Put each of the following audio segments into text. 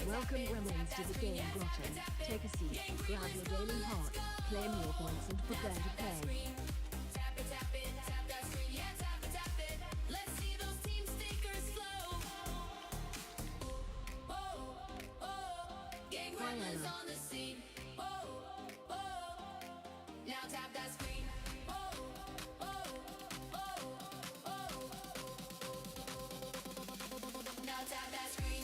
Welcome Gremlins to the game grotto. Take a seat, grab your daily heart, claim your points and prepare to play. Tap it, tap that screen, yeah, tap it. Let's see those team stickers flow. Gang Gremlins on the scene. Now tap that screen. Now tap that screen.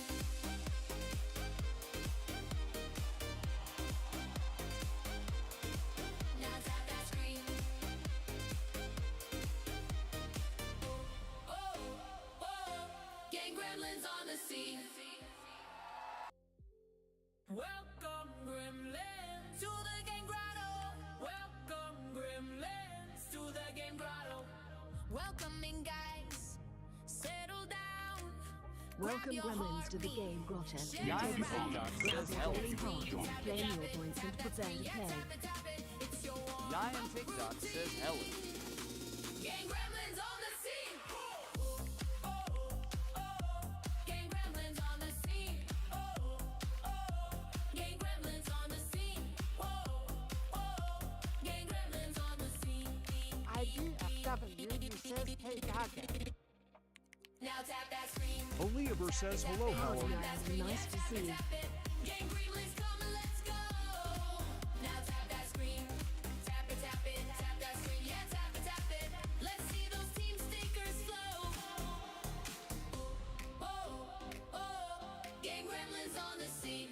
Now tap that screen. Gang Gremlins on the scene. Welcome Gremlins to the Game Grotto. Welcome Gremlins to the Game Grotto. Welcoming guys, settle down. Welcome Gremlins to the game grotto. Take Yeah, a seat, grab grab your your daily heart, heart, claim your points and prepare to play. Lion TikTok says Helen. Gang Gremlins on the scene. Gang Gremlins on the scene. Gang Gremlins on the scene. Gang Gremlins on the scene. IDFW says hey Gaga. Now tap that screen. Oliver says hello, how are you? Nice to see you. Gang Gremlins come and let's go. Now tap that screen. Tap it, tap that screen. Yeah, tap it. Let's see those team stickers flow. Gang Gremlins on the scene.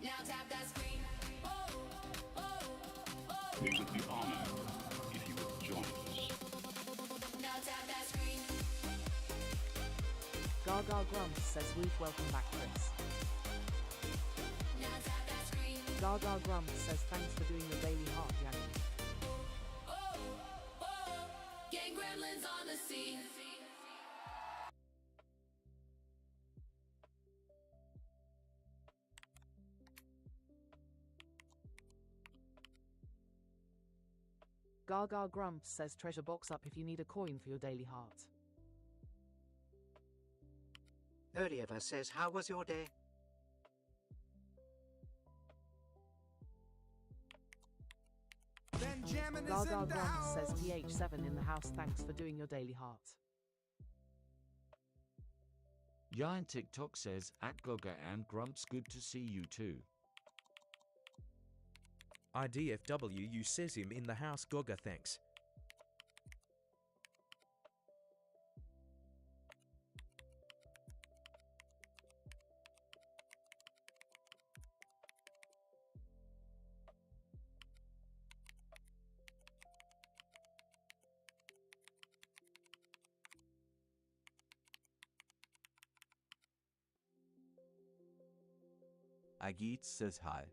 Now tap that screen. We would be honored if you would join us. Now tap that screen. Gaga Grumps says Ruth welcome back Chris. Now tap that screen. Gaga Grumps says thanks for doing the daily heart Yanni. Gang Gremlins on the scene. Gaga Grumps says treasure box up if you need a coin for your daily heart. Oliver says how was your day? Gaga Grumps says PH7 in the house thanks for doing your daily heart. Giant TikTok says at Gaga and Grumps good to see you too. IDFW you says him in the house Gaga thanks. Agit says hi.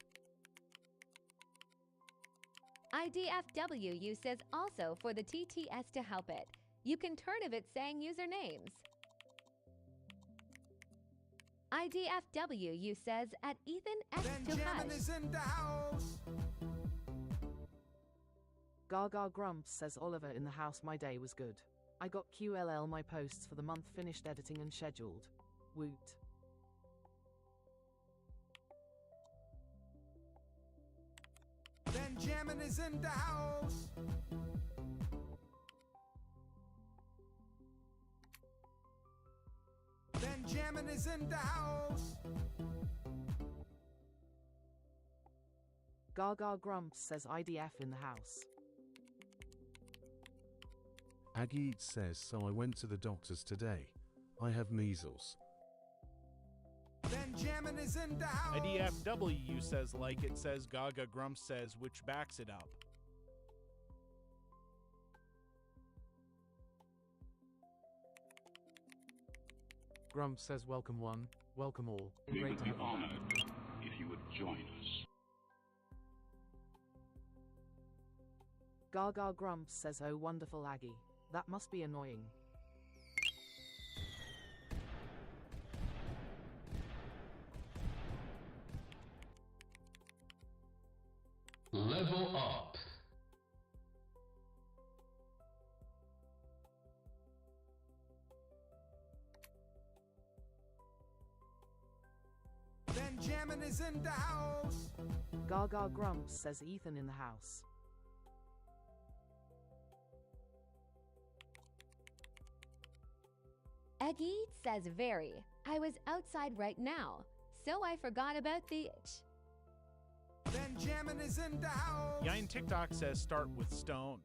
IDFWU says also for the TTS to help it. You can turn of it saying usernames. IDFWU says at Ethan X to Hush. Gaga Grumps says Oliver in the house my day was good. I got QLL my posts for the month finished editing and scheduled. Woot. Benjamin is in the house. Benjamin is in the house. Gaga Grumps says IDF in the house. Agid says so I went to the doctors today. I have measles. Benjamin is in the house. IDFW says like it says Gaga Grumps says which backs it up. Grumps says welcome one, welcome all. We Great would to be have you honored back. if you would join us. Gaga Grumps says oh wonderful Aggie. That must be annoying. Level up. Benjamin is in the house. Gaga Grumps says Ethan in the house. Eggy says very. I was outside right now, so I forgot about the itch. Benjamin is in the house. Yain TikTok says start with stone.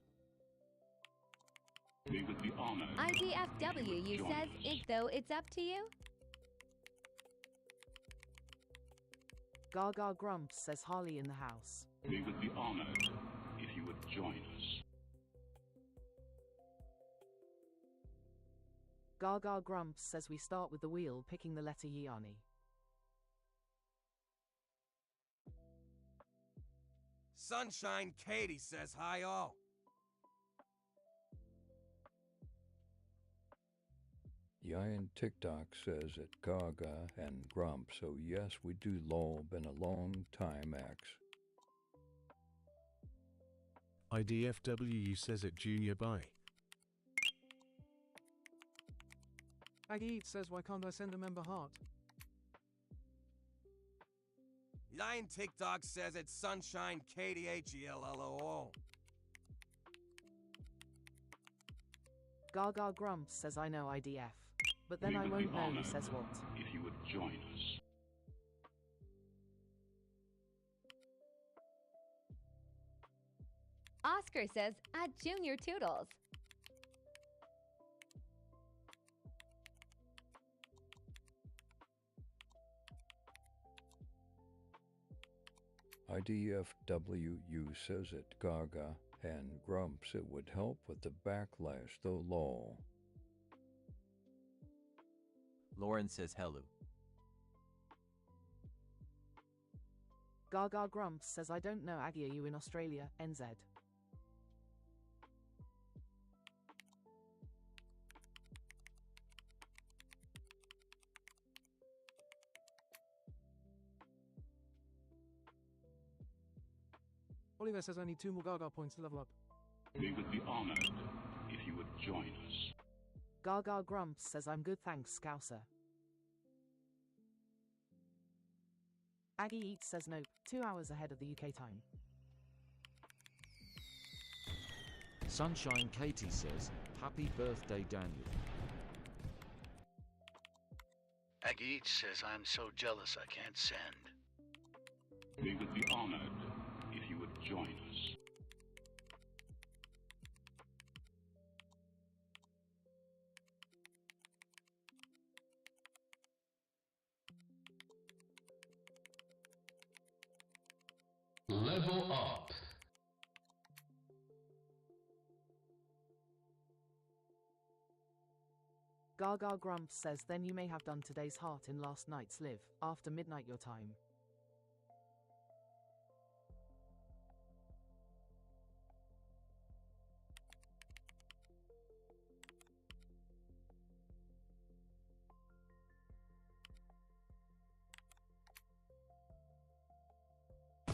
We would be honored. IDFW says it though it's up to you. Gaga Grumps says Harley in the house. We would be honored if you would join us. Gaga Grumps says we start with the wheel picking the letter Yiani. Sunshine Katie says hi all. Yain TikTok says it Gaga and Grump, so yes, we do lol, been a long time X. IDFW says it Junior Bye. Aggie Eats says why can't I send a member heart? Yain TikTok says it's Sunshine KDHELLO. Gaga Grumps says I know IDF. But then I won't know who says what. If you would join us. Oscar says at Junior Toodles. IDFWU says it Gaga and Grumps, it would help with the backlash though lol. Lauren says hello. Gaga Grumps says I don't know Aggie, are you in Australia, NZ? Oliver says I need 2 more Gaga points to level up. We would be honored if you would join us. Gaga Grumps says I'm good thanks Scouser. Aggie Eats says nope, 2 hours ahead of the UK time. Sunshine Katie says, happy birthday Daniel. Aggie says I'm so jealous I can't send. We would be honored if you would join us. Level up. Gaga Grumps says then you may have done today's heart in last night's live, after midnight your time.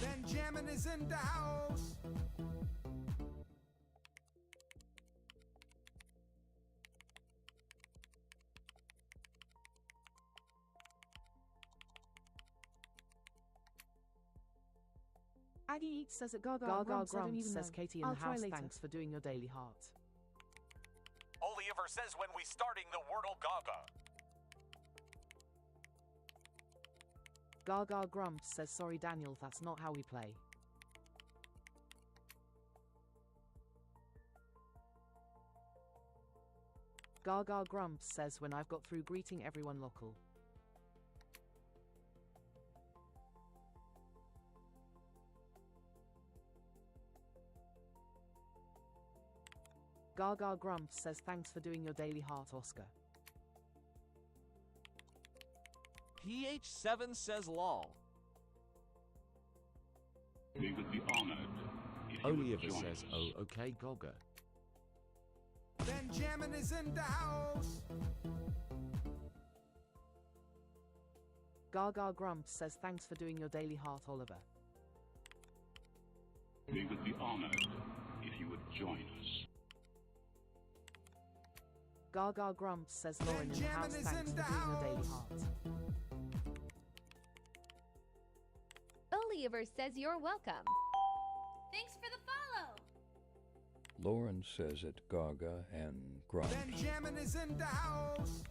Benjamin is in the house. Aggie Eats says it Gaga Grumps says Katie in the house thanks for doing your daily heart. Oliver says when we starting the Wordle Gaga. Gaga Grumps says sorry Daniel, that's not how we play. Gaga Grumps says when I've got through greeting everyone local. Gaga Grumps says thanks for doing your daily heart Oscar. PH7 says lol. We would be honored if you would Oliver join says us. oh okay Gaga. Benjamin is in the house. Gaga Grumps says thanks for doing your daily heart Oliver. We would be honored if you would join us. Gaga Grumps says Lauren in the house thanks for doing your daily heart. Oliver says you're welcome. Thanks for the follow. Lauren says it Gaga and Grumps. Benjamin is in the house.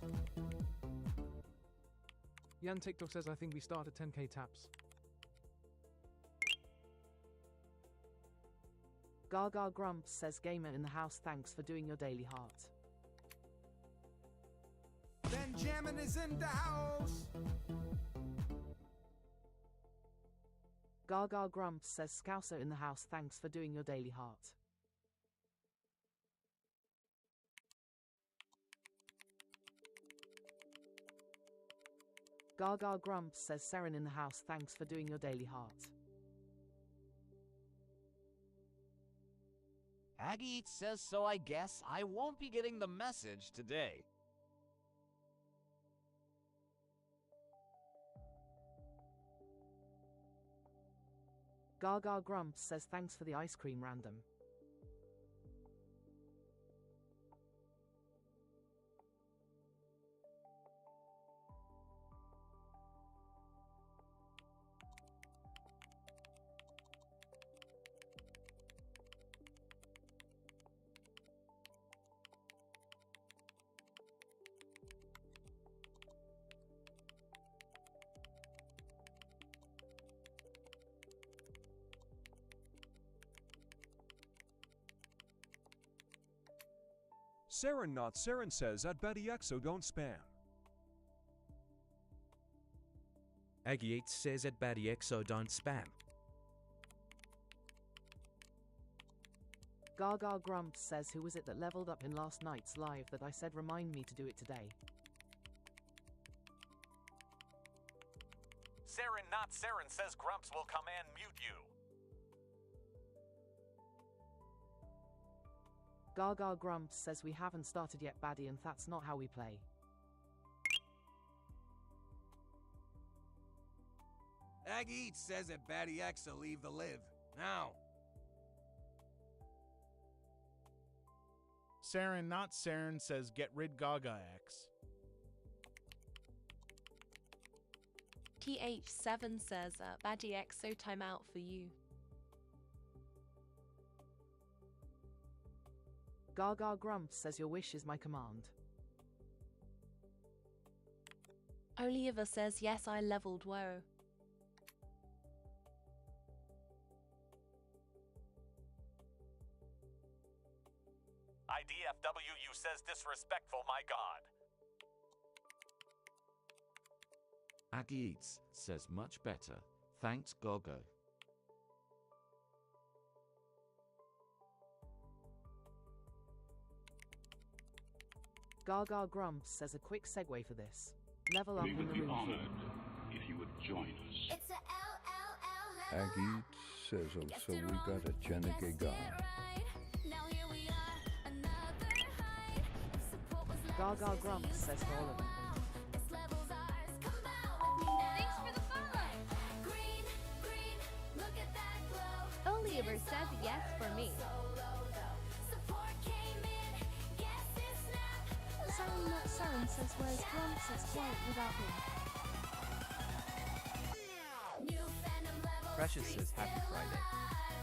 Yan TikTok says I think we start at 10k taps. Gaga Grumps says gamer in the house thanks for doing your daily heart. Benjamin is in the house. Gaga Grumps says Scouser in the house thanks for doing your daily heart. Gaga Grumps says Seren in the house thanks for doing your daily heart. Aggie says so I guess I won't be getting the message today. Gaga Grumps says thanks for the ice cream random. Saren Not Saren says at BettyXO don't spam. Aggie8 says at BattyXO don't spam. Gaga Grumps says who was it that leveled up in last night's live that I said remind me to do it today. Saren Not Saren says Grumps will come and mute you. Gaga Grumps says we haven't started yet baddie and that's not how we play. Aggie Eats says at BattyX'll leave the live. Now. Saren Not Saren says get rid Gaga X. TH7 says Baddie X so timeout for you. Gaga Grumps says your wish is my command. Oliver says yes I leveled woe. IDFWU says disrespectful my god. Aggie Eats says much better. Thanks Gogo. Gaga Grumps says a quick segue for this. Level up We in would the be room honored for if you would join us. It's a LLL. Aggie says oh so we got a Jenna Gaga. Now here we are, another height. Support was Gaga Grumps says to all of them. This level's ours. Come out with me now. Thanks for the follow. Green, green, look at that glow. Oliver says yes for me. Support came in. Guess this snap. Saren Not Saren says where's Grumps is quiet without me. New fandom level. Precious says happy Friday.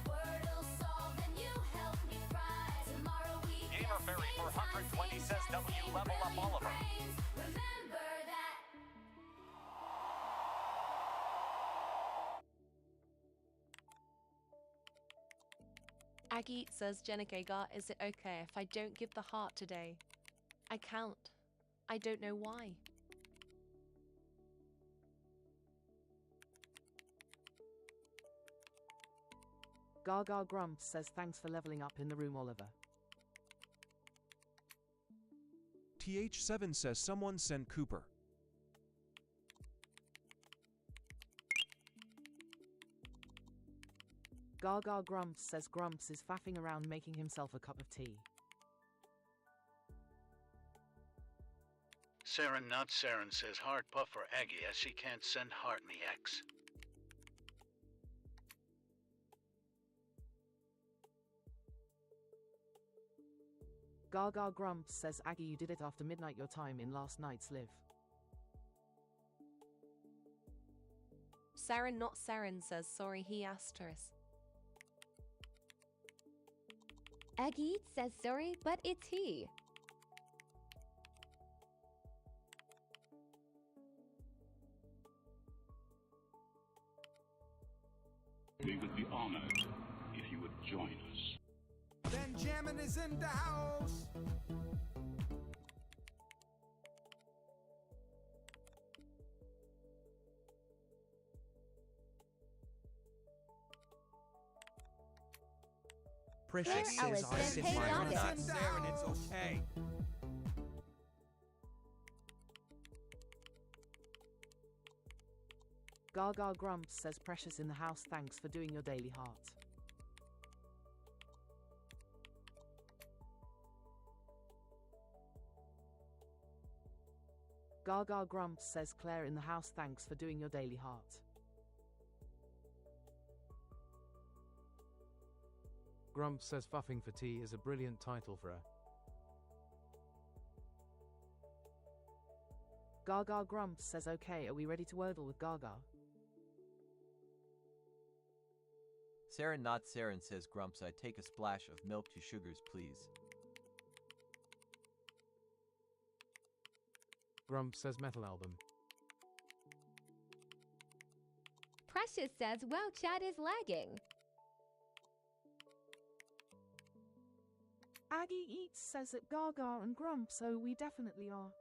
Wordle solve and you help me fry. Tomorrow we Gamer Fairy 420 says W level up Oliver. remember that. Aggie says Jenna Gaga, is it okay if I don't give the heart today? I can't. I don't know why. Gaga Grumps says thanks for leveling up in the room Oliver. TH7 says someone send Cooper. Gaga Grumps says Grumps is faffing around making himself a cup of tea. Saren Not Saren says heart puff for Aggie as she can't send heart me X. Gaga Grumps says Aggie you did it after midnight your time in last night's live. Saren not Saren says sorry he asked us. Aggie says sorry, but it's he. We would be honored if you would join us. Benjamin is in the house. Precious Claire says Ellis I says, sent "Hey, my Gaga." Not Saren, it's okay. Gaga Grumps says Precious in the house, thanks for doing your daily heart. Gaga Grumps says Claire in the house, thanks for doing your daily heart. Grumps says Fuffing for Tea is a brilliant title for a. Gaga Grumps says okay, are we ready to Wordle with Gaga? Saren not Saren says Grumps, I'd take a splash of milk to sugars, please. Grumps says Metal Album. Precious says, wow, chat is lagging. Aggie Eats says that Gaga and Grumps, so we definitely are.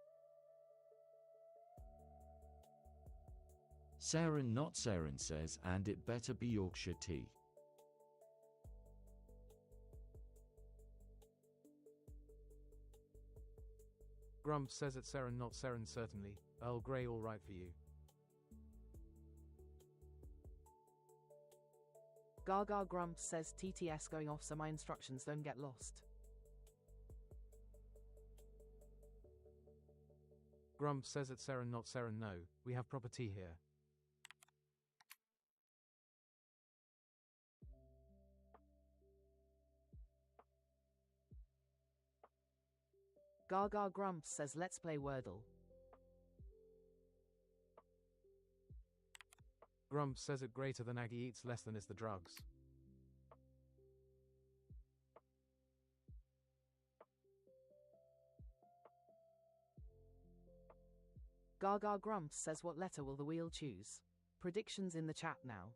Saren not Saren says, and it better be Yorkshire tea. Grumps says it's Saren not Saren, certainly. Earl Grey all right for you. Gaga Grumps says TTS going off so my instructions don't get lost. Grumps says it's Saren not Saren, no, we have proper tea here. Gaga Grumps says let's play Wordle. Grumps says it greater than Aggie Eats, less than is the drugs. Gaga Grumps says what letter will the wheel choose? Predictions in the chat now.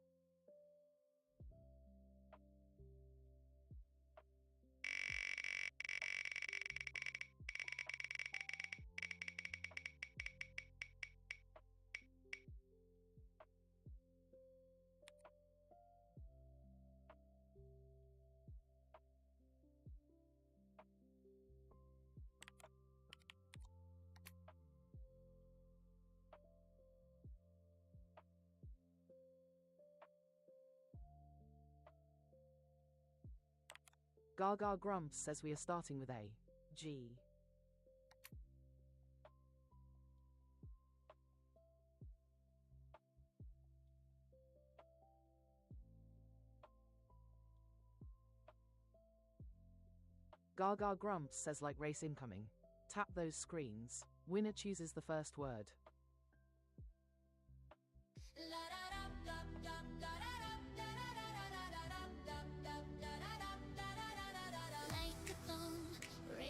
Gaga Grumps says we are starting with A. G. Gaga Grumps says like race incoming. Tap those screens. Winner chooses the first word.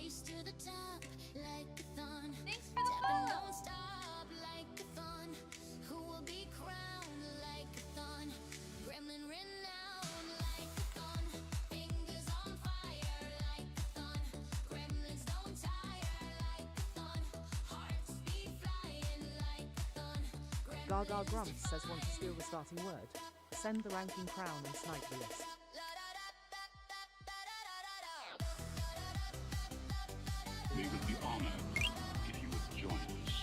Race to the top like a thon. Thanks for the Tap and follow. don't stop like a thon. Who will be crowned like a thon? Gremlin renowned like a thon. Fingers on fire like a thon. Gremlins don't tire like a thon. Hearts be flying like a thon. Gaga Grumps says want to steal the starting word. Send the ranking crown and snipe the list. We would be honored if you would join us.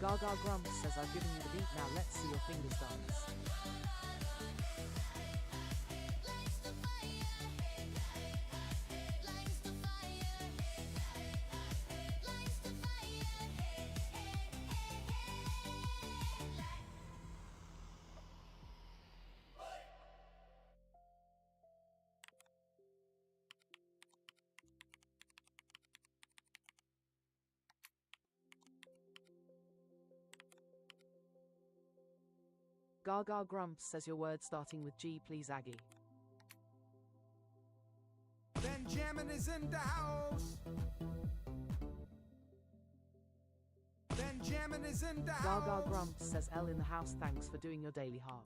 Gaga Grumps says I've given you the beat, now let's see your fingers dance. Gaga Grumps says your word starting with G, please, Aggie. Benjamin is in the house. Benjamin is in the house. Gaga Grumps says L in the house, thanks for doing your daily heart.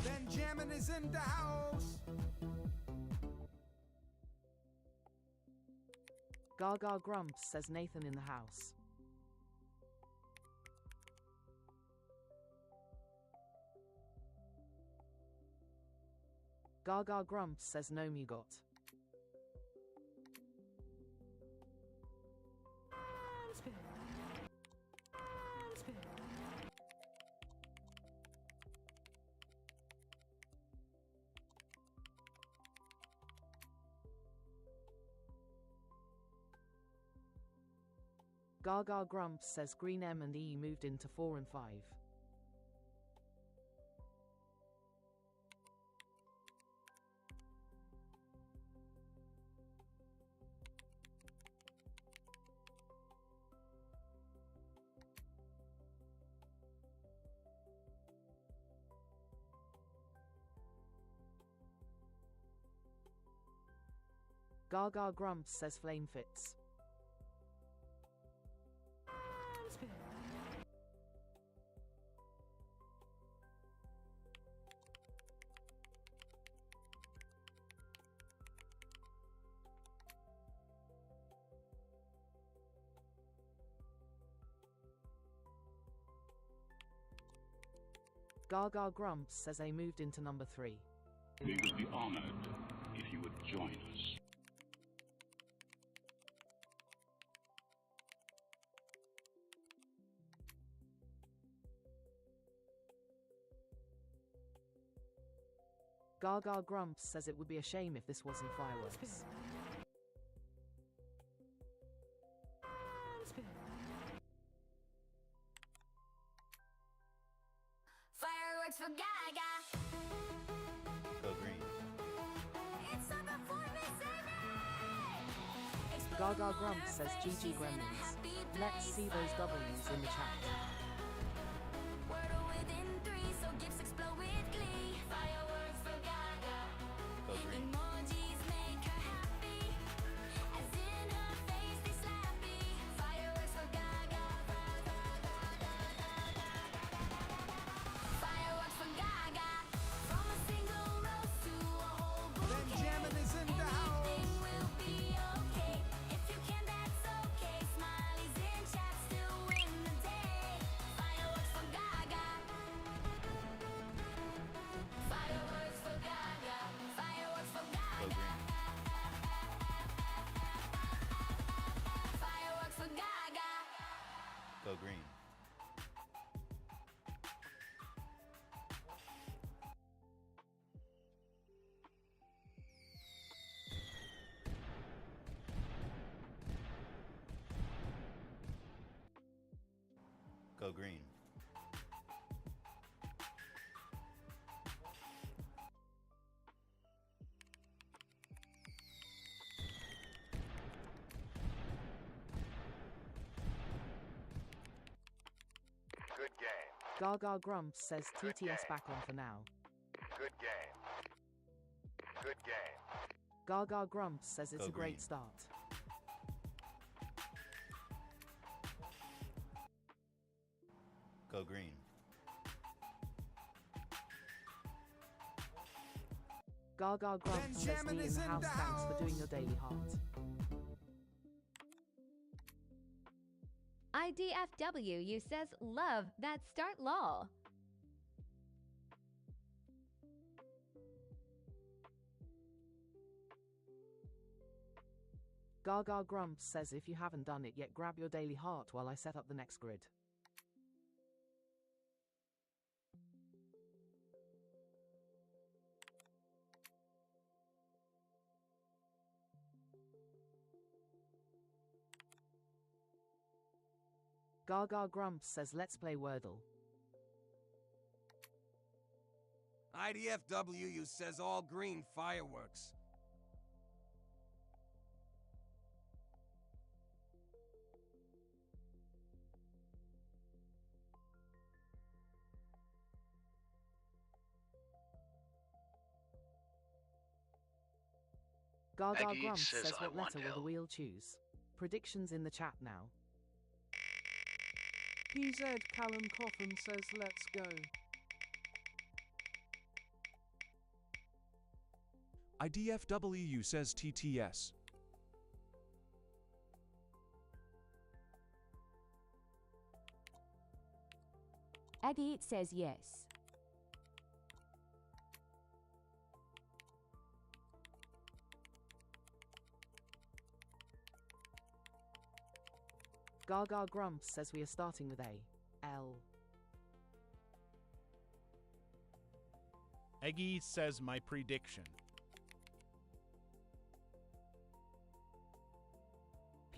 Benjamin is in the house. Gaga Grumps says Nathan in the house. Gaga Grumps says no me got. Gaga Grumps says Green M and E moved into 4 and 5. Gaga Grumps says Flame fits. Gaga Grumps says I moved into number 3. We would be honored if you would join us. Gaga Grumps says it would be a shame if this wasn't fireworks. Fireworks for Gaga. Go green. It's summer for Miss Gaga Grumps says GG Gremlins. Let's see those W's in the chat. Wordle within 3, so gifts explode with glee. Fireworks for Gaga. Go green. Emojis make her happy, as in her face they slappy. Fireworks for Gaga. Fireworks for Gaga. From a single rose to a whole bouquet. Benjamin is in the house. Everything will be okay. If you can, that's okay. Smileys in chat still win the day. Fireworks for Gaga. Fireworks for Gaga. Fireworks for Gaga. Fireworks for Gaga. Go green. Go green. Good game. Gaga Grumps says TTS back on for now. Good game. Good game. Gaga Grumps says it's Go a great green. start. Go green. Gaga Grumps says Benjamin me in is the in house, the thanks for doing house. your daily heart. IDFW, you says love that start lol. Gaga Grumps says if you haven't done it yet, grab your daily heart while I set up the next grid. Gaga Grumps says let's play Wordle. IDFWU says all green fireworks. Gaga Aggie Grumps says, says "I what want letter will the help." wheel choose? Predictions in the chat now. PZ Callum Coffin says let's go. IDFWU says TTS. Aggie says yes. Gaga Grumps says we are starting with A. L. Eggy says my prediction.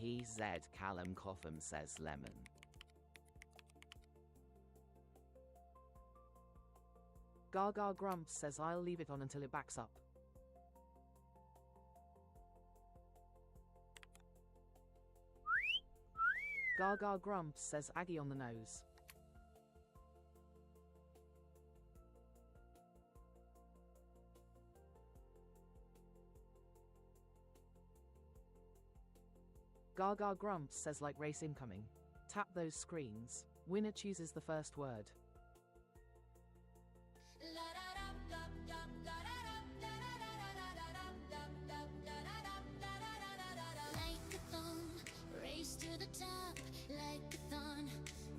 PZ Callum Coffin says lemon. Gaga Grumps says I'll leave it on until it backs up. Gaga Grumps says Aggie on the nose. Gaga Grumps says like race incoming. Tap those screens. Winner chooses the first word. Race to the top like a thon.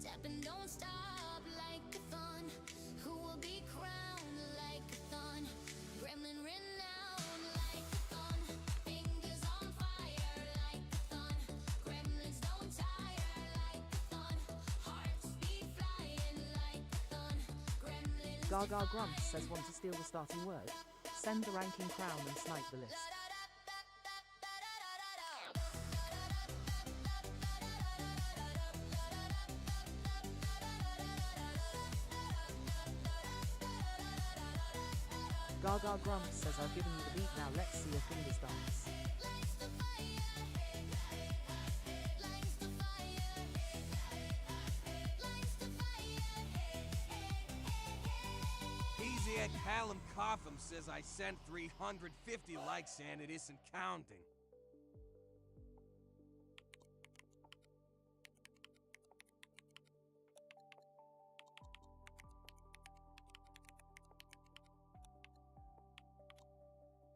Tap and don't stop like a thon. Who will be crowned like a thon? Gremlin renowned like a thon. Fingers on fire like a thon. Gremlins don't tire like a thon. Hearts beat flying like a thon. Gremlins Gaga Grumps says want to steal the starting word. Send the ranking crown and snipe the list. Gaga Grumps says I've given you the beat, now let's see your fingers dance. Easy at Callum Coffin says I sent 350 likes and it isn't counting.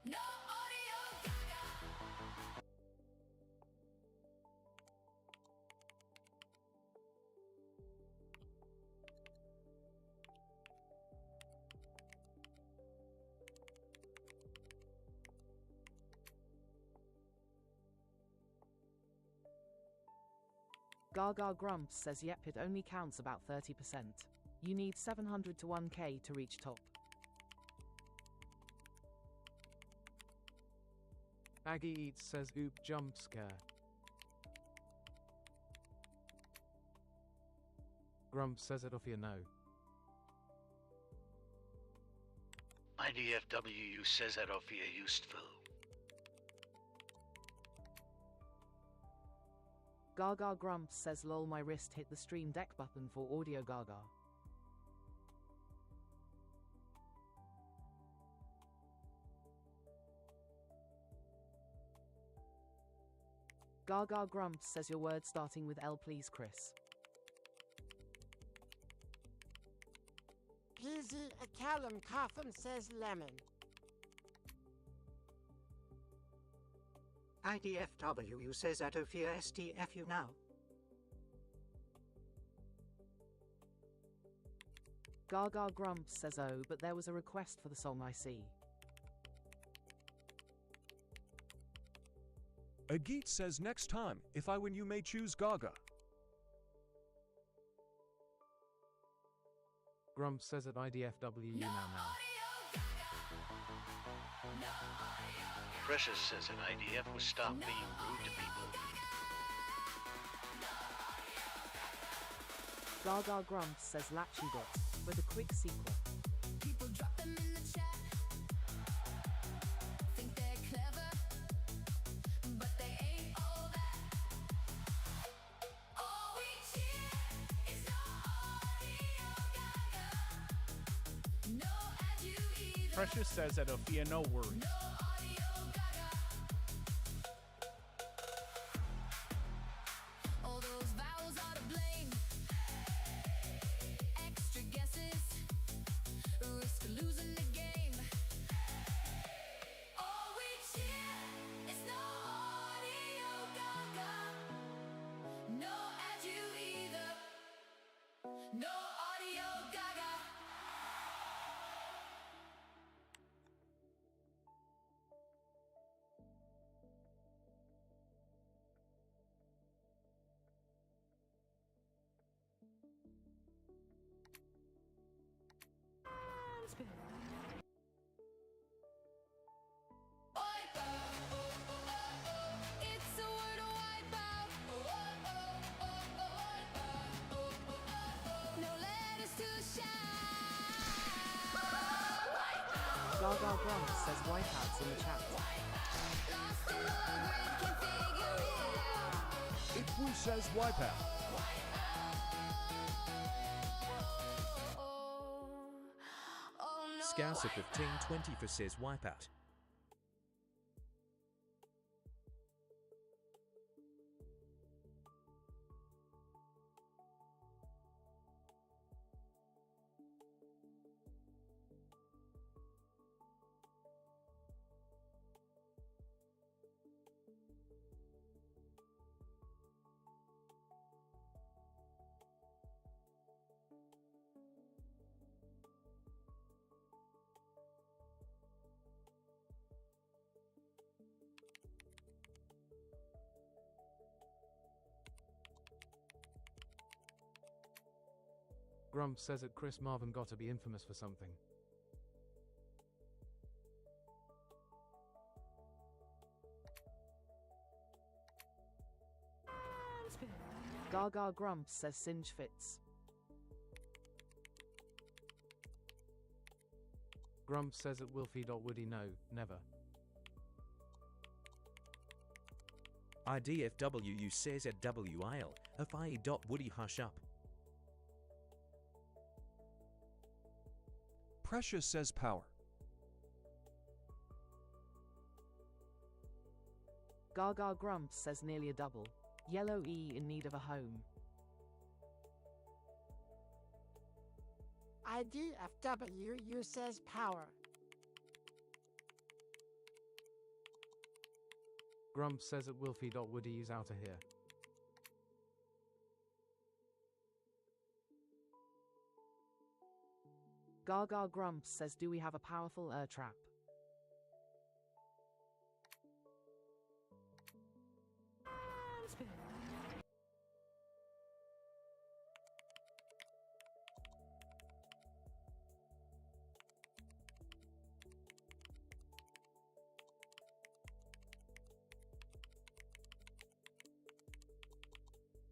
No audio, Gaga. Gaga Grumps says yep, it only counts about 30%. You need 700 to 1k to reach top. Aggie Eats says oop jump scare. Grump says it off your no. IDFWU says that off your useful. Gaga Grumps says lol my wrist hit the stream deck button for audio Gaga. Gaga Grumps says your word starting with L please Chris. PZ Callum Coffin says lemon. IDFWU says Atofia STFU now. Gaga Grumps says oh, but there was a request for the song I see. Agit says next time, if I win you may choose Gaga. Grump says at IDFWU now. Precious says an IDF will stop being rude to people. Gaga Grumps says Latchy Dot, with a quick sequel. People drop them in the Precious says at Ophia, no worries. All those vowels are to blame. Extra guesses, risk losing the game. All we cheer is no audio Gaga. No ad you either. No audio Gaga. It's a Wordle wipeout. No letters to shout. Gaga Grumps says wipeouts in the chat. Lost in the grid, can't figure it out. It Who says wipeout. Scouser 1524 says wipeout. Grump says that Chris Marvin gotta be infamous for something. Gaga Grumps says Singe fits. Grump says at Wilfie.Woody no, never. IDFWU says at WIL, FIE.Woody hush up. Precious says power. Gaga Grumps says nearly a double. Yellow E in need of a home. IDFWU says power. Grump says at Wilfie.Woody is out of here. Gaga Grumps says do we have a powerful trap?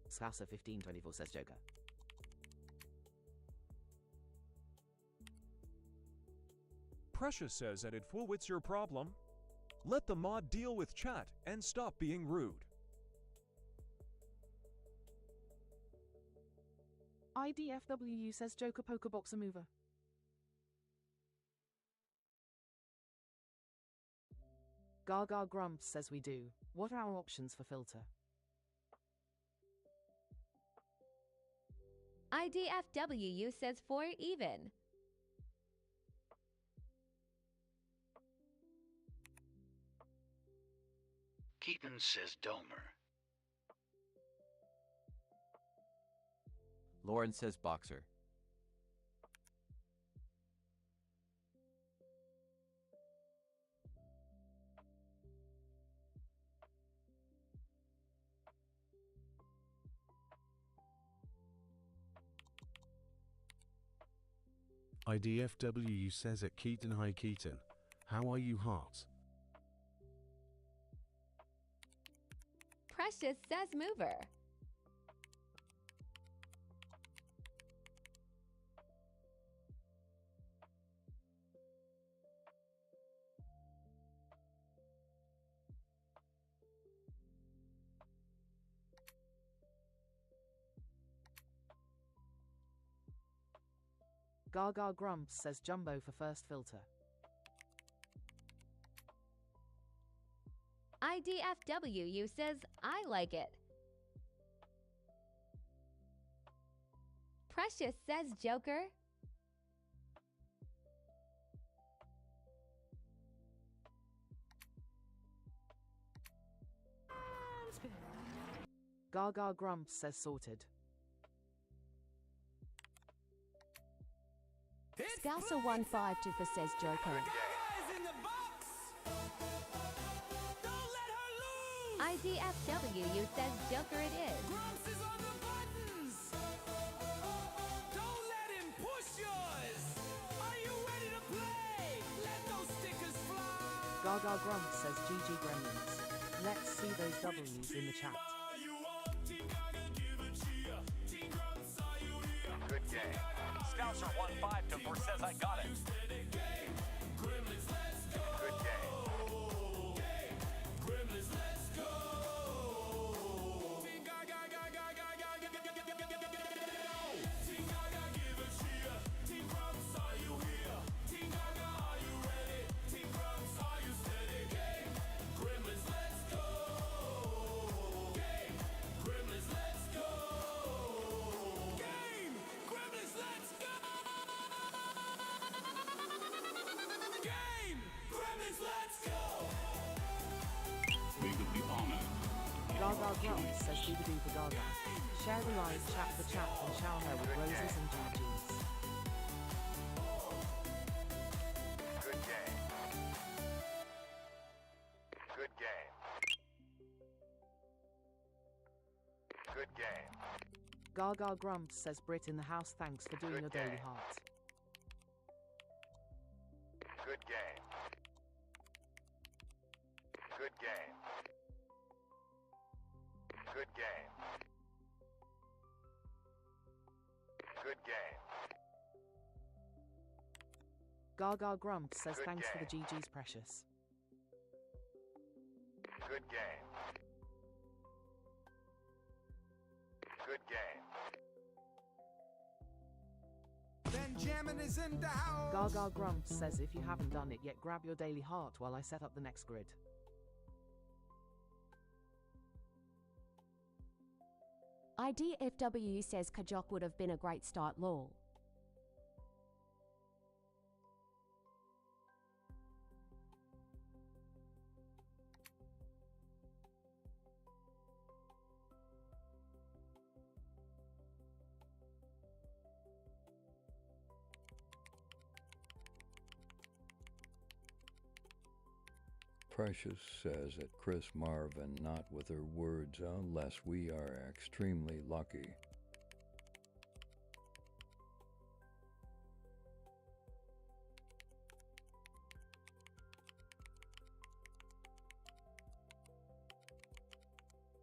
Scouser 1524 says Joker. Precious says that if it's your problem, let the mod deal with chat and stop being rude. IDFWU says Joker Poker Boxer Mover. Gaga Grumps says we do. What are our options for filter? IDFWU says 4 even. Keaton says Domer. Lauren says boxer. IDFWU says at Keaton, hi Keaton. How are you, hearts? Precious says mover. Gaga Grumps says Jumbo for first filter. IDFWU says, I like it. Precious says Joker. Gaga Grumps says sorted. Scouser 152 says Joker. IDFWU says Joker it is. Grumps is on the buttons. Don't let him push yours. Are you ready to play? Let those stickers fly. Gaga Grumps says GG Gremlins. Let's see those W's in the chat. Good game. Scouser 152 says I got it. Good game. Gaga Grumps says Doobadoo for Gaga. Share the live chat the chat and shower her with roses and GGs. Good game. Good game. Good game. Gaga Grumps says Brit in the house thanks for doing Good your daily game. heart. Good game. Good game. Good game. Good game. Gaga Grumps says Good thanks for the game. GG's precious. Good game. Good game. Benjamin is in the house. Gaga Grumps says if you haven't done it yet, grab your daily heart while I set up the next grid. IDFW says Kajok would have been a great start, lol. Precious says at Chris Marvin, not with her words, unless we are extremely lucky.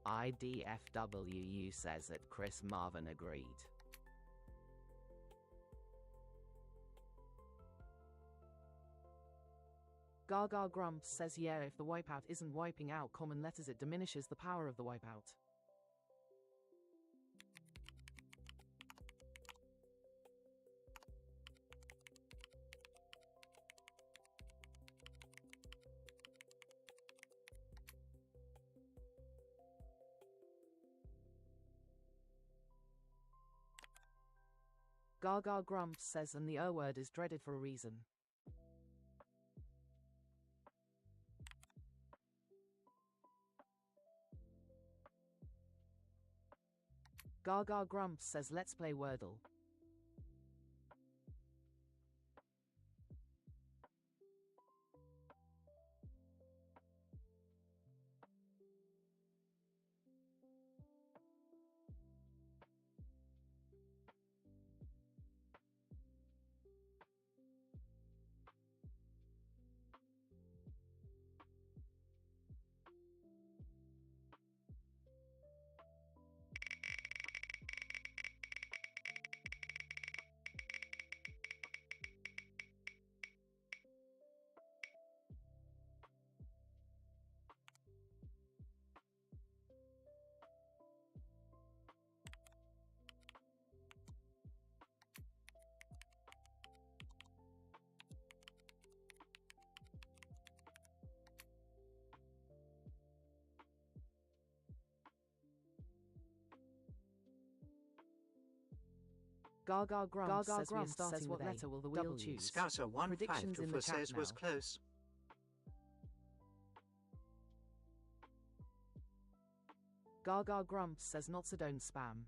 IDFWU says that Chris Marvin agreed. Gaga Grumps says yeah, if the wipeout isn't wiping out common letters it diminishes the power of the wipeout. Gaga Grumps says and the word is dreaded for a reason. Gaga Grumps says let's play Wordle. Gaga Grumps says what letter will the wheel choose? Scouser Predictions in the 152 chat says was now. close. Gaga Grumps says not, so don't spam.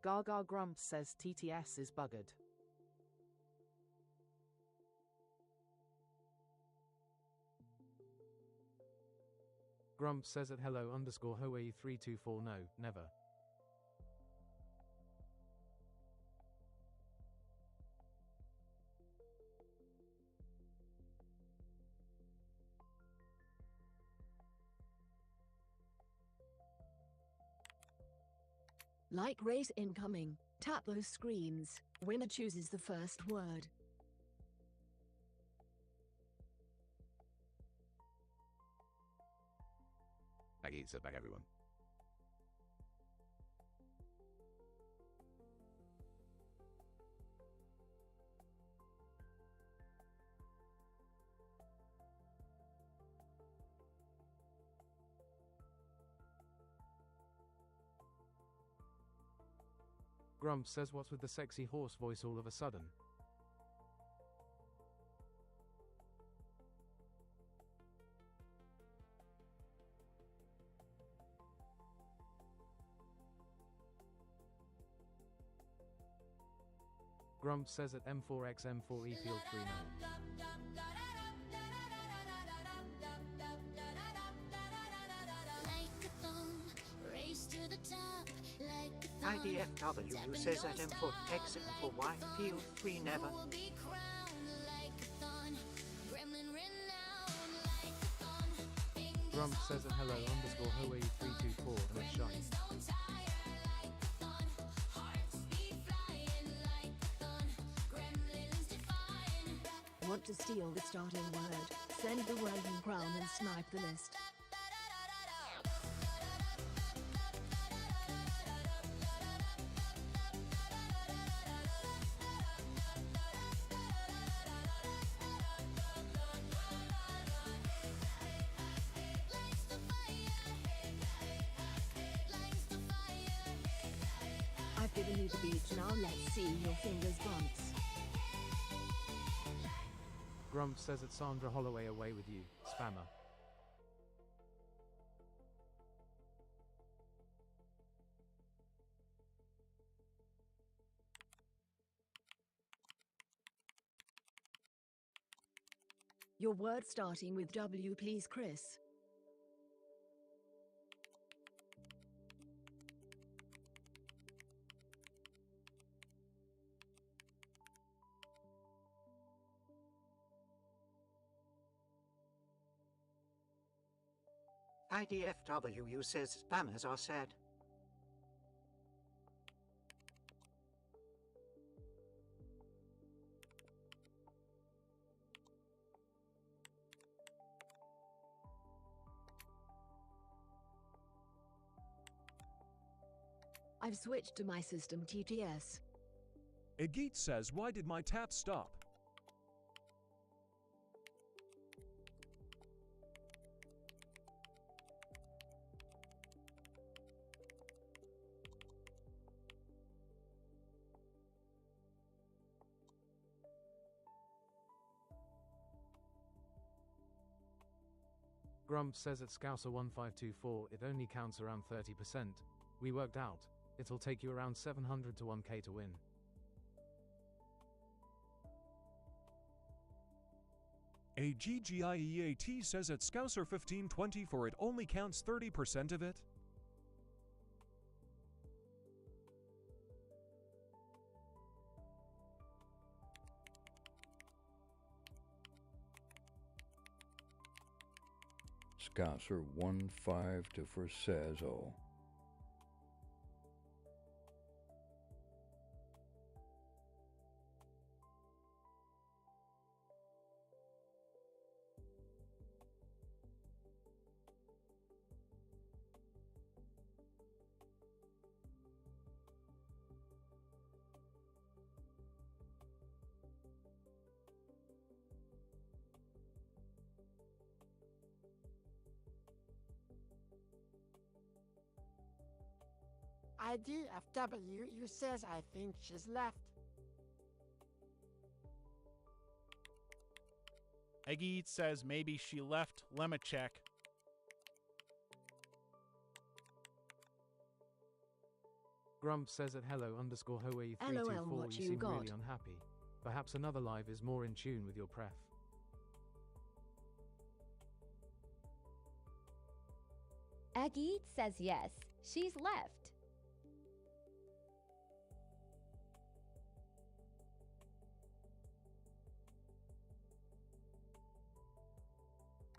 Gaga Grumps says TTS is buggered. Grump says at hello_Hawaii324 no, never. Like race incoming, tap those screens, winner chooses the first word. Maggie, sit back everyone. Grump says what's with the sexy horse voice all of a sudden? Grump says at M4X M4E field 3 no. IDFW says at M4X M4Y field 3 never. Grump says at hello_Hawaii324 and it's shiny. Want to steal the starting word? Send the word in crown and snipe the list. I've given you the beat, now let's see your fingers bounce. Grump says at Sandra Holloway away with you, spammer. Your word starting with W please, Chris. IDFW says spammers are sad. I've switched to my system TTS. Agit says, why did my tap stop? Grump says at Scouser1524 it only counts around 30%. We worked out. It'll take you around 700 to 1k to win. A GGIEAT says at Scouser 1524 it only counts 30% of it. Scouser 152 says, oh. IDFW, you says I think she's left. Eggy says maybe she left. Lemma check. Grump says at hello underscore Hoey LOL, 324 what you you seem got? really unhappy. Perhaps another live is more in tune with your pref. Aggie says yes, she's left.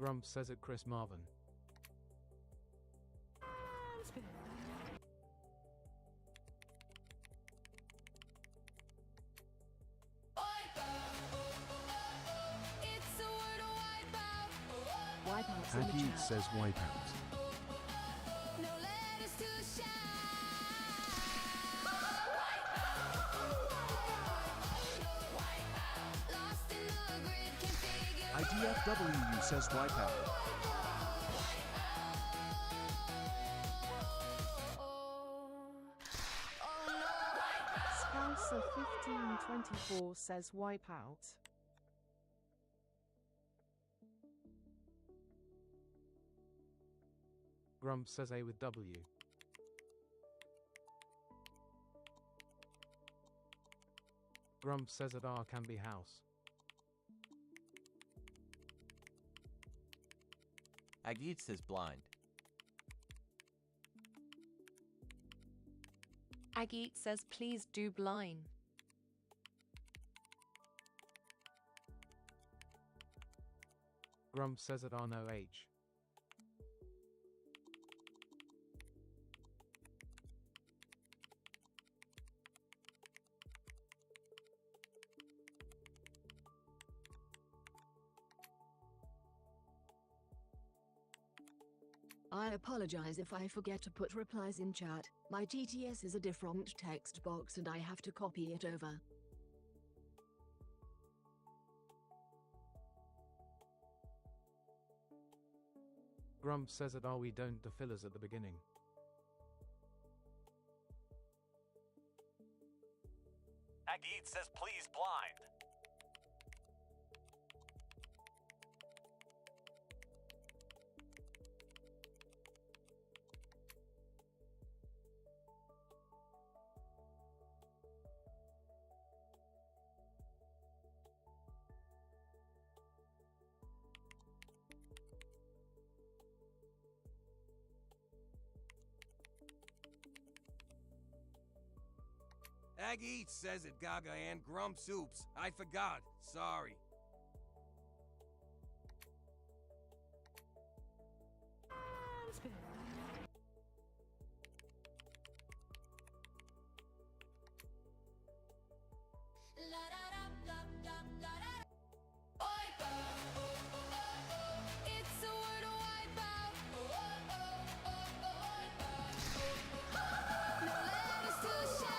Grump says at Chris Marvin. Wipeout's in the Aggie chat. says wipeout. IDFW says wipeout. Scouser 1524 says wipeout. Grump says A with W. Grump says at R can be house. Agit says blind. Aggie says please do blind. Grump says at R no H. I apologize if I forget to put replies in chat. My TTS is a different text box and I have to copy it over. Grump says at R we don't do fillers at the beginning. Agit says please blind. Aggie says it, Gaga and Grump Soups. I forgot. Sorry.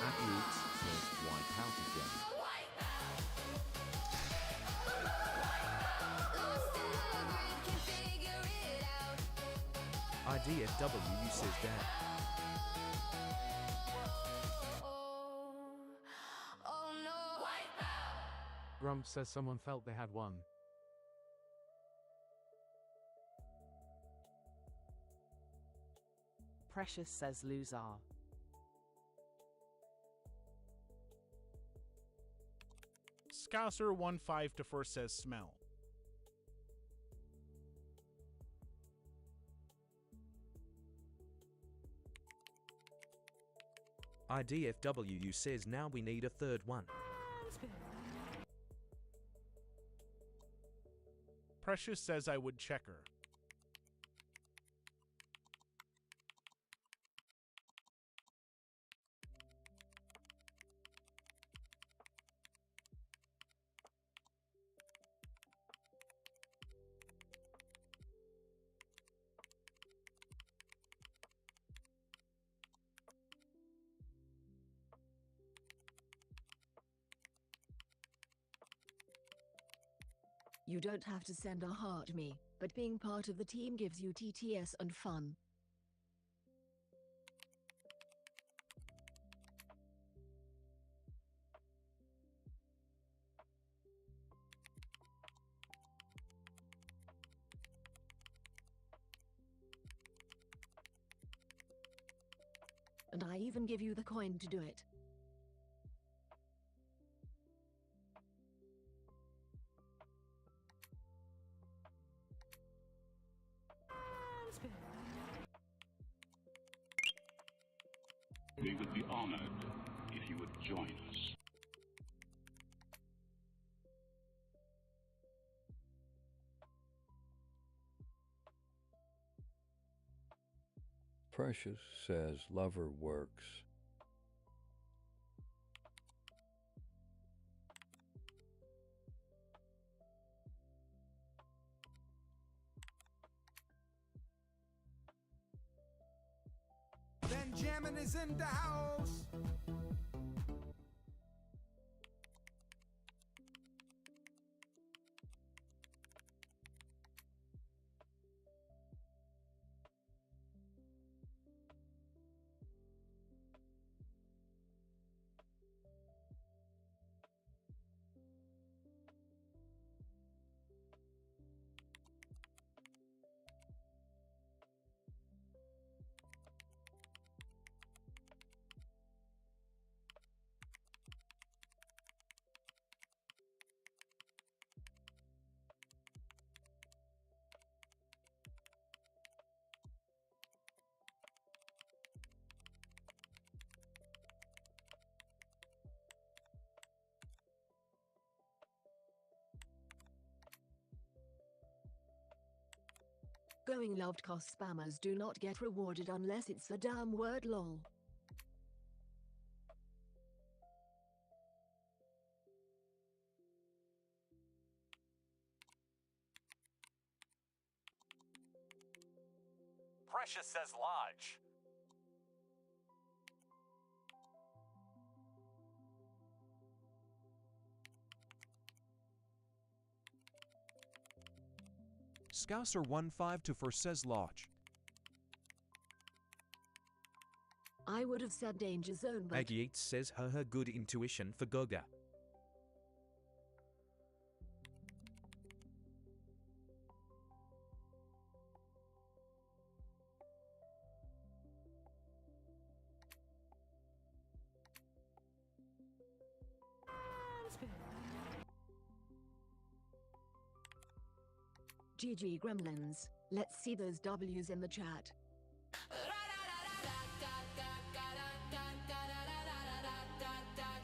Aggie says wipeout again. IDFW says dad. Grump says someone felt they had one. Precious says loser. Scouser 154 says smell. IDFWU says now we need a third one. Precious says I would check her. You don't have to send a heart me, but being part of the team gives you TTS and fun. And I even give you the coin to do it. We would be honored if you would join us. Precious says lover works. Benjamin is in the house. Going loved cause spammers do not get rewarded unless it's a damn word lol. Precious says lodge. Scouser152 says lodge. I would have said danger zone, but Aggie Eats says her good intuition for Gaga. GG Gremlins, let's see those W's in the chat.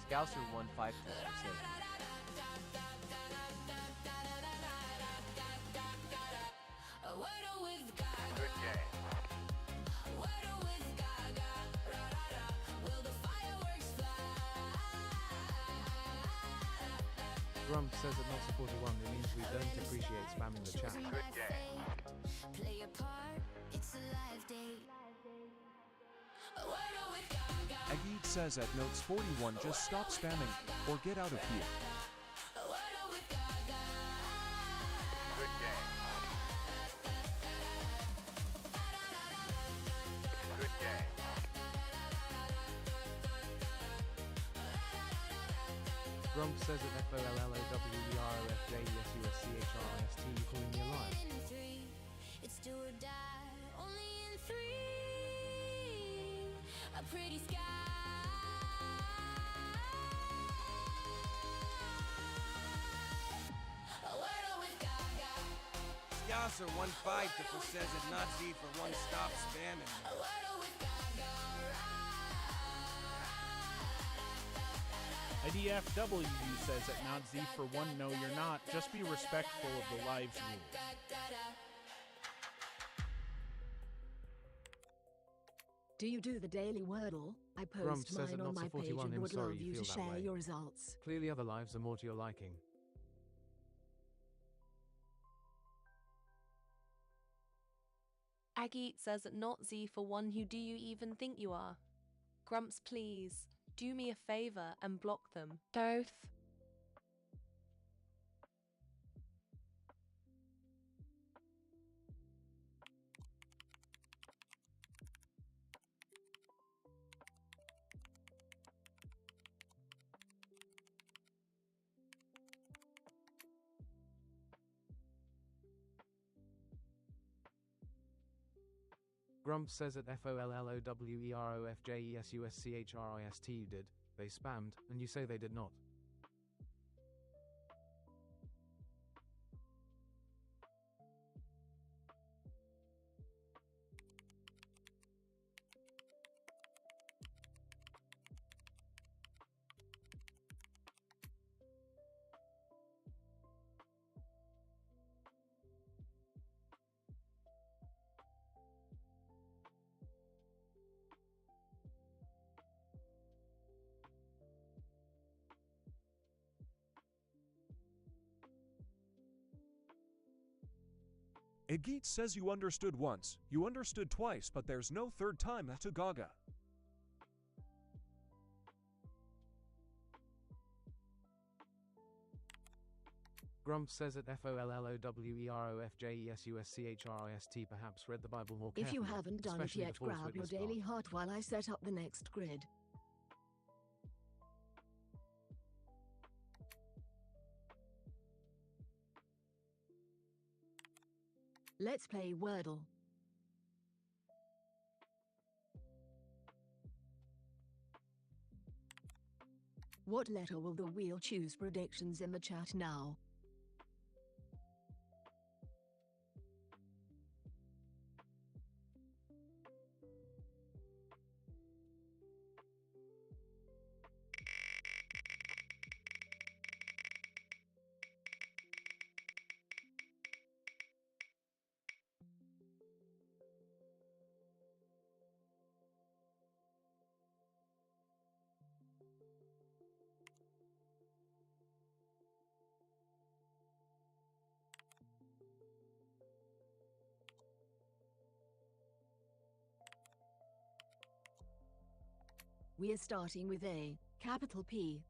Scouser152 says Wordle with Gaga. Good game. Wordle with Gaga. Will the fireworks fly? Grump says at Nox 41 it means we don't appreciate spamming the chat. Good game. Play your part. It's a live date. Wordle with Gaga. Agid says at notes 41 just stop spamming or get out of here. Wordle with Gaga. Good game. Good game. Grump says at FOLLOWEROFJESUSCHRIST you calling me alive. It's do or die. Only in 3. A pretty sky. A Wordle with Gaga. Scouser152 says at Nazi for one stop spamming. A Wordle with Gaga. IDFW says at not Z for one, no you're not. Just be respectful of the lives rules. Do you do the daily Wordle? I Grump post says mine at on not my to page 41 and I'm would sorry love you you to feel that share way. your results. Clearly other lives are more to your liking. Aggie says at not Z for one, who do you even think you are? Grumps, please, do me a favor and block them. Both. Grump says at FOLLOWEROFJESUSCHRIST you did. They spammed, and you say they did not. Egeet says you understood once, you understood twice, but there's no third time to Gaga. Grump says at FOLLOWEROFJESUSCHRIST perhaps read the Bible more carefully. If you haven't done it especially yet, the false grab your witness daily part. heart while I set up the next grid. Let's play Wordle. What letter will the wheel choose? Predictions in the chat now. We are starting with a capital P.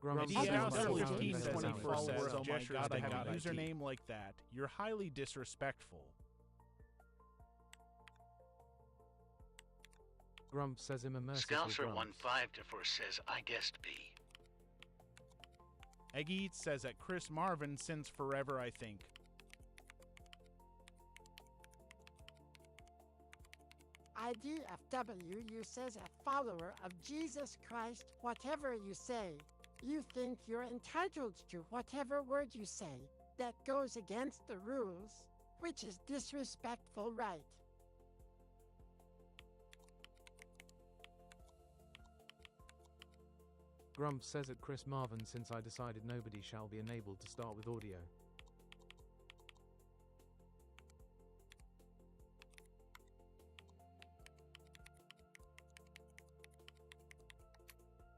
Grump IDFW says 24 says, oh my gestures god, to I got a have ID. username like that. You're highly disrespectful. Grump says him a merciful Scouser Grump. 154 says, I guessed B. Eggy says that Chris Marvin since forever, I think. IDFW, you says a follower of Jesus Christ, whatever you say. You think you're entitled to whatever word you say that goes against the rules, which is disrespectful, right? Grump says at Chris Marvin since I decided nobody shall be enabled to start with audio.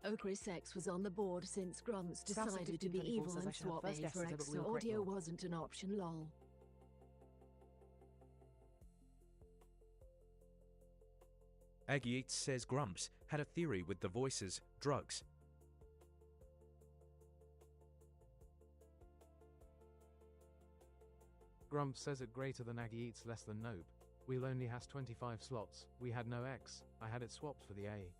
Oh, Chris X was on the board since Grumps decided to be evil and swap A for X, so audio wasn't an option, lol. Aggie says Grumps had a theory with the voices, drugs. Grumps says it greater than Aggie eats less than Nope. Wheel only has 25 slots. We had no X. I had it swapped for the A.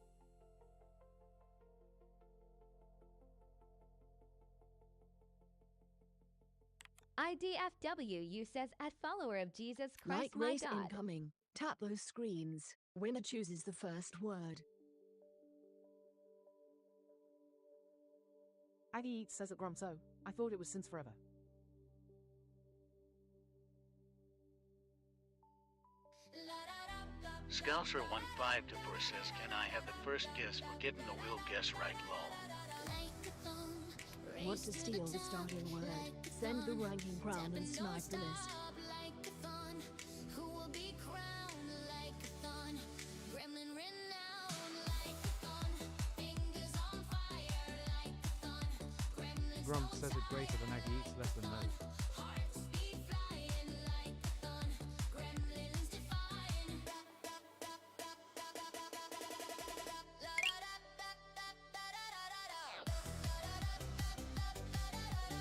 IDFW you says at follower of Jesus Christ Like my race God. incoming. Tap those screens. Winner chooses the first word. Aggie Eats says at Grumps, oh, I thought it was since forever. Scouser152 says, can I have the first guess for getting the will guess right, lol? Want to steal the starting word? Send the ranking crown and snipe the list. Grumps says it greater than Aggie eats less than Nope.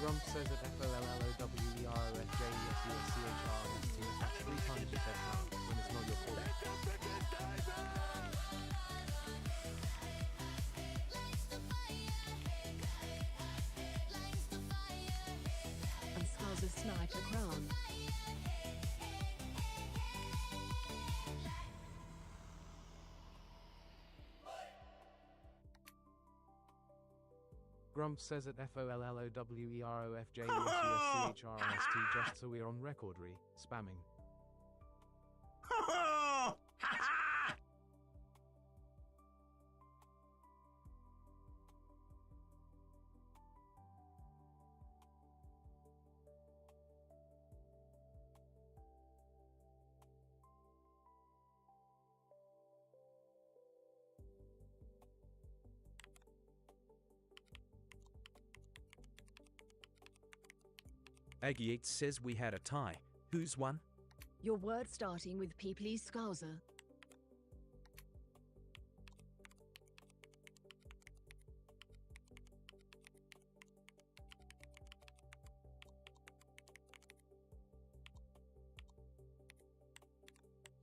Grumps says at FOLLOWEROFJESUSCHRST attacks 3 times your dead power when it's not your fault. And Scouser snipe the crown. Grumps says at FOLLOWEROFJESUSCHRST just so we're on record spamming. Aggie Eats says we had a tie. Who's won? Your word starting with P, please, Scouser.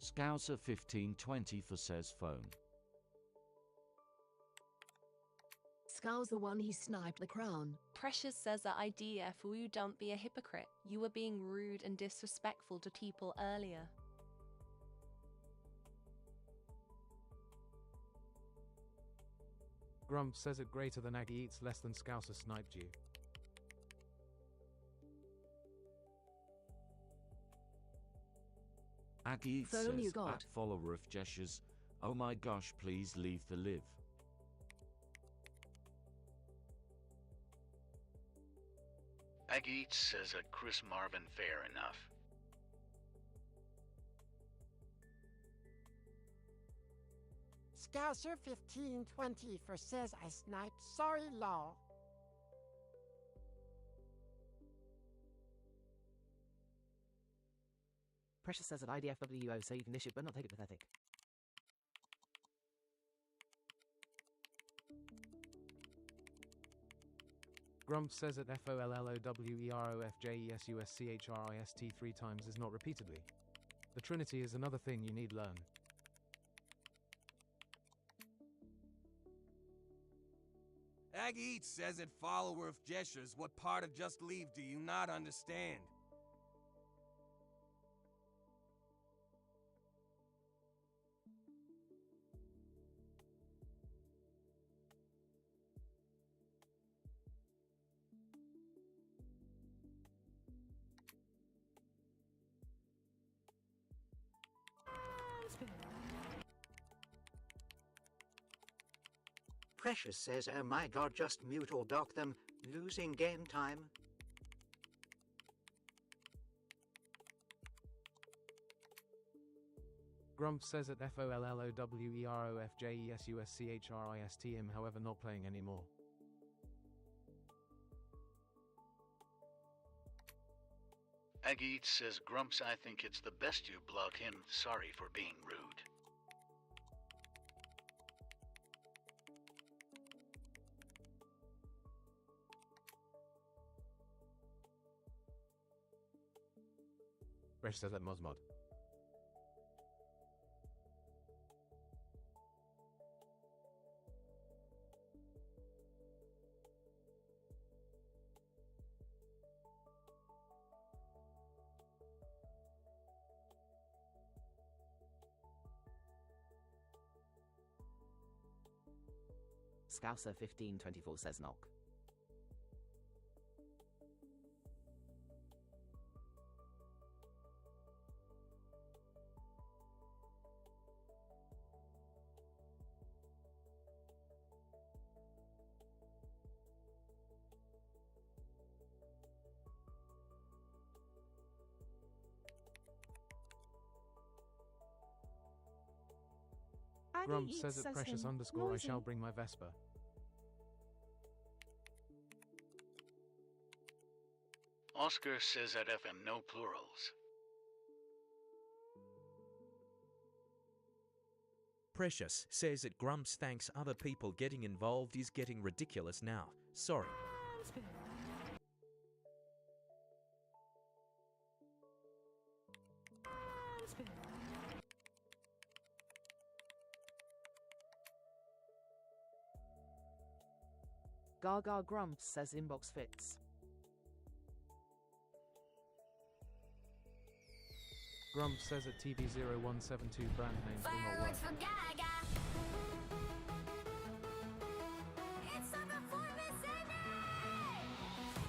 Scouser 1524 says phone. Scouser one, he sniped the crown. Precious says at IDF, will you don't be a hypocrite? You were being rude and disrespectful to people earlier. Grumps says it greater than Aggie eats less than Scouser sniped you. Aggie Phone you says got. at follower of Jeshes, oh my gosh, please leave the live. Aggie says that Chris Marvin fair enough. Scouser 1520 says I sniped. Sorry, law. Precious says at IDFWO, so you can dish it but not take it pathetic. Grumps says at FOLLOWEROFJESUSCHRIST 3 times is not repeatedly. The Trinity is another thing you need learn. Aggie says it follower of gestures. What part of just leave do you not understand? Precious says, oh my god, just mute or dock them. Losing game time. Grumps says at FOLLOWEROFJESUSCHRISTM, however not playing anymore. Aggie says, Grumps, I think it's the best you block him. Sorry for being rude. Precious says at Mosmod. Scouser 1524 says knock. Grump says at Precious underscore I shall bring my Vespa. Oscar says at FM no plurals. Precious says that Grumps thinks other people getting involved is getting ridiculous now. Sorry. Gaga Grumps says inbox fits. Grumps says at TV0172 brand names will not work. For Gaga. It's a performance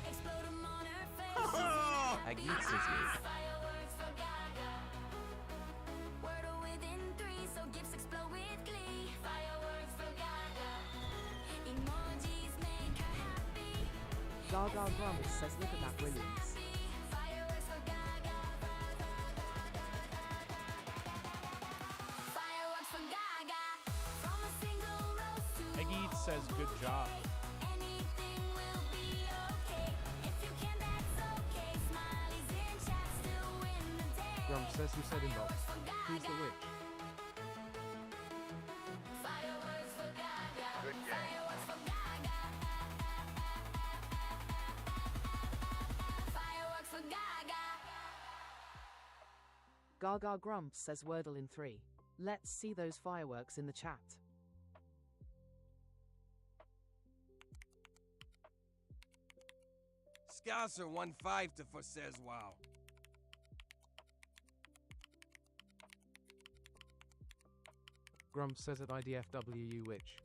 explode 'em on her face. Agit says yes. Fireworks for Gaga. Wordle within 3, so gifts explode with glee. Fireworks for Gaga. Emojis make her happy. Gaga Grumps says look at that brilliance. Fireworks for Gaga. Fireworks for Gaga. From a single rose to Agit says good job. anything will be okay. If you can, that's okay. Smileys in chat still win the day. Grumps says who said inbox. Who's the witch? Fireworks for Gaga. Good game. Fireworks for Gaga. Fireworks for Gaga. Gaga Grumps says Wordle in 3. Let's see those fireworks in the chat. Scouser 154 says wow. Grumps says at IDFWU witch.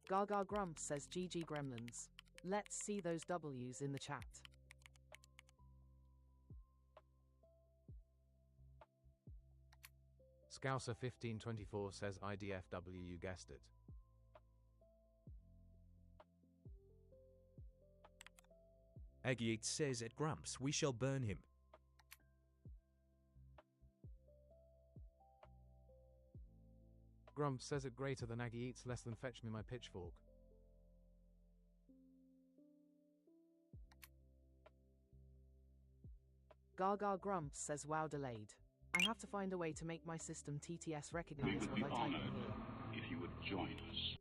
Gaga Grumps says GG Gremlins. Let's see those W's in the chat. Scouser 1524 says IDFW, you guessed it. Agit says at Grumps we shall burn him. Grumps says it greater than Aggie eats less than fetch me my pitchfork. Gaga Grumps says wow delayed. I have to find a way to make my system TTS We recognize would be what I type in honored here. if you would join us.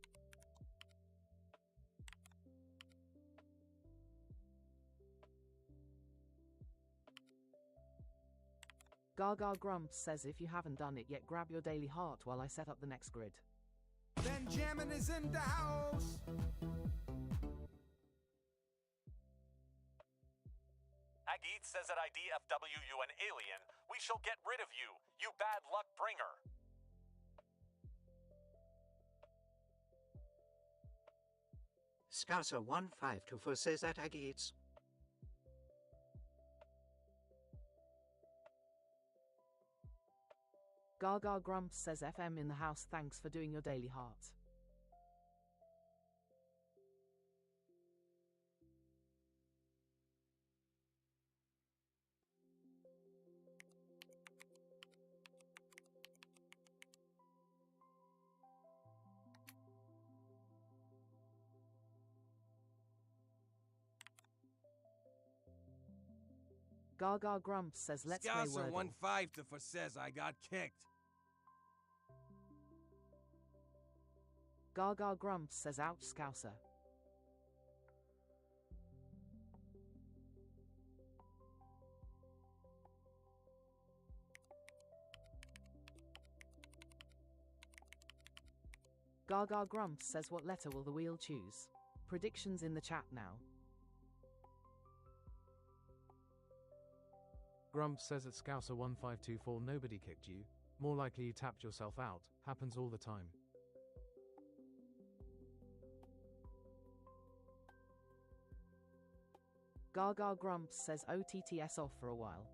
Gaga Grumps says if you haven't done it yet, grab your daily heart while I set up the next grid. Benjamin is in the house. Agit says at IDFW you an alien. We shall get rid of you, you bad luck bringer. Scouser 1524 says that Agits. Gaga Grumps says FM in the house, thanks for doing your daily heart. Gaga Grumps says let's play Scouser Wordle. 154 says I got kicked. Gaga Grumps says ouch Scouser. Gaga Grumps says what letter will the wheel choose? Predictions in the chat now. Grumps says at Scouser1524 nobody kicked you. More likely you tapped yourself out. Happens all the time. Gaga Grumps says OTTS off for a while.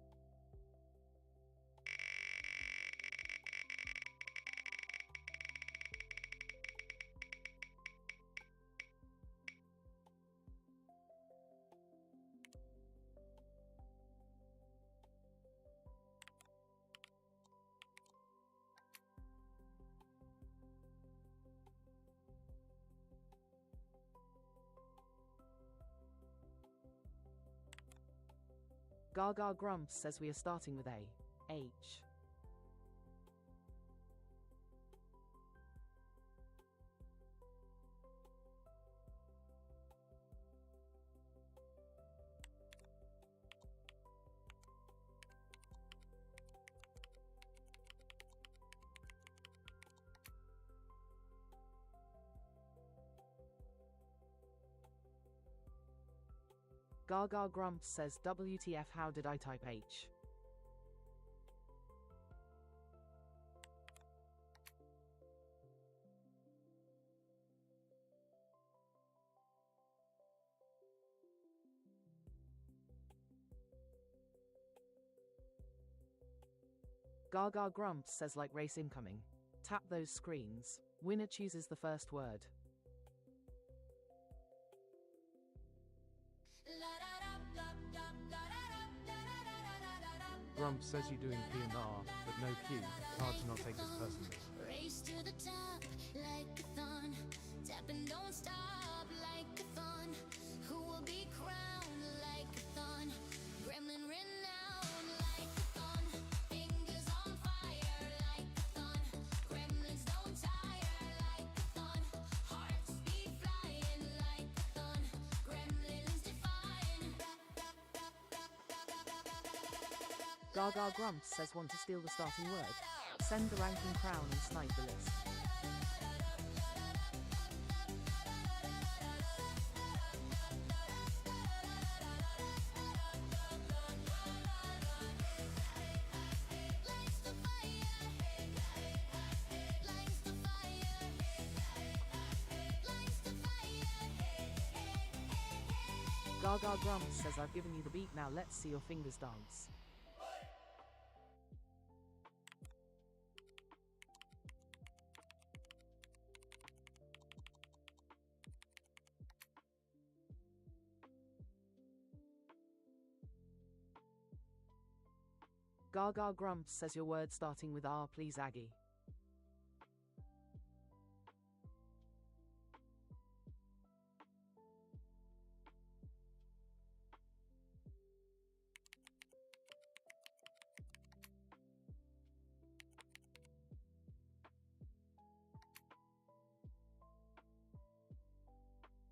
Gaga Grumps says we are starting with A. H. Gaga Grumps says WTF how did I type H? Gaga Grumps says like race incoming. Tap those screens. Winner chooses the first word. Grumps says you doing P and R, but no Q. Hard to not take this personally. Race to the top like a thorn. Tap and don't stop like a thorn. Who will be crowned like a thorn? Gremlin renowned like a thorn. Fingers on fire like a thorn. Gremlins don't tire like a thorn. Hearts beat flying like a thorn. Gremlins defying. Gaga Grumps says want to steal the starting word. Send the ranking crown and snipe the list. Gaga Grumps says I've given you the beat, now let's see your fingers dance. Gaga Grumps says your word starting with R please Aggie.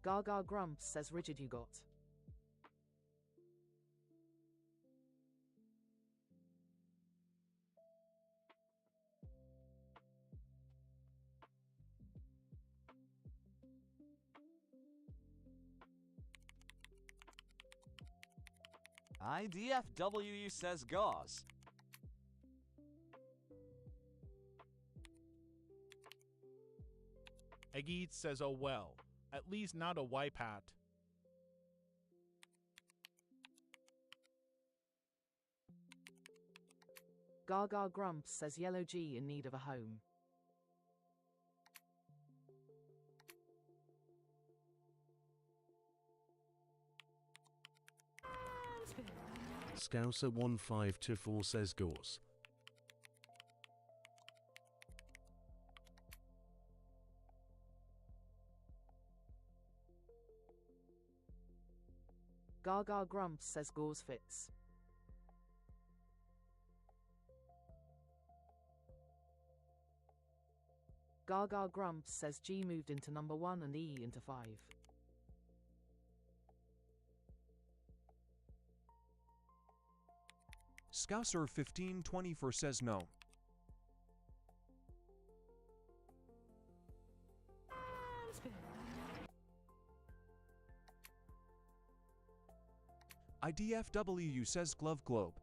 Gaga Grumps says rigid you got. IDFW says gauze. Agit says oh well, at least not a wipe hat. Gaga Grumps says yellow G in need of a home. Scouser1524 says gauze. Gaga Grumps says gauze fits. Gaga Grumps says G moved into number 1 and E into 5. Scouser 1524 says no. IDFW says glove globe.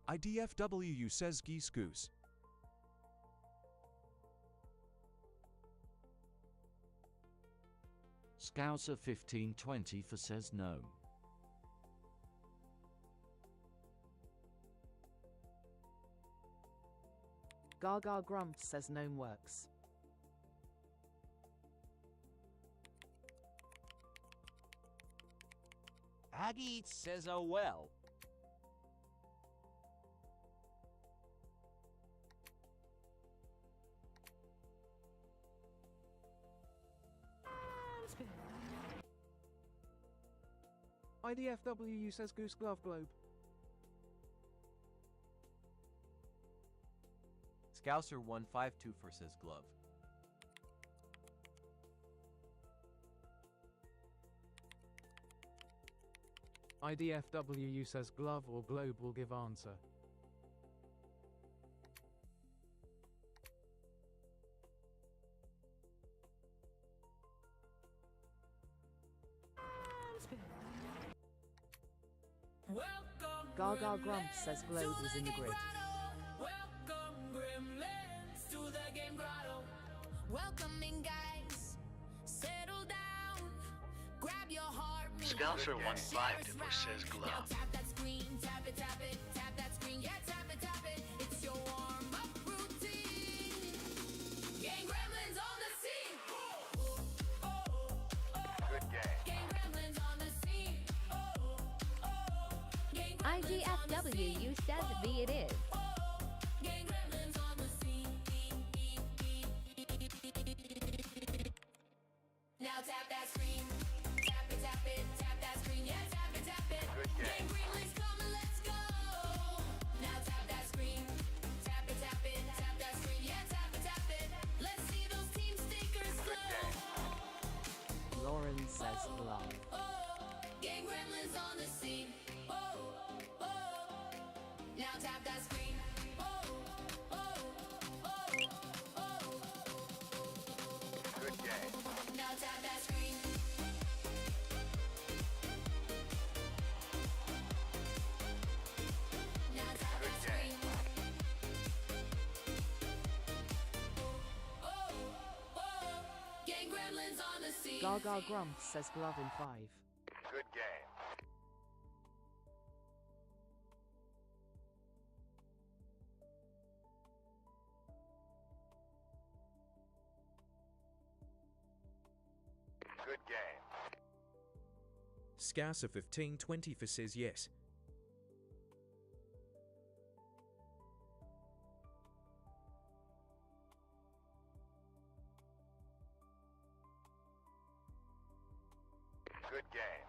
IDFW says geese goose. Scouser 1524 says no. Gaga Grumps says gnome works. Aggie says oh well. IDFW says goose glove globe. Scouser 1524 says glove. IDFW says glove or globe will give answer. Gaga Grumps says globe is in the grid. Welcome in, guys. Settle down. Grab your heart. Scouser 1524 says glove. Now tap that screen, tap it, tap that screen, yeah, tap it, it's your warm-up routine. Gang gremlins on the scene. Good game. Gang gremlins on the scene. Gang gremlins on the scene. IDFW says V it is. Gang gremlins on the scene. Now tap that screen. Tap it, tap that screen, yeah, tap it. Good game. Gang gremlins coming, let's go. Now tap that screen. Tap it, tap that screen, yeah, tap it. Let's see those team stickers glow. Lauren says glove. Gang gremlins on the scene. Now tap that screen. Good game. Now tap that screen. Now tap that screen. Gang gremlins on the scene. Gaga Grumps says glove in 5. Good game. Good game. Scouser 1524 says yes. Good game.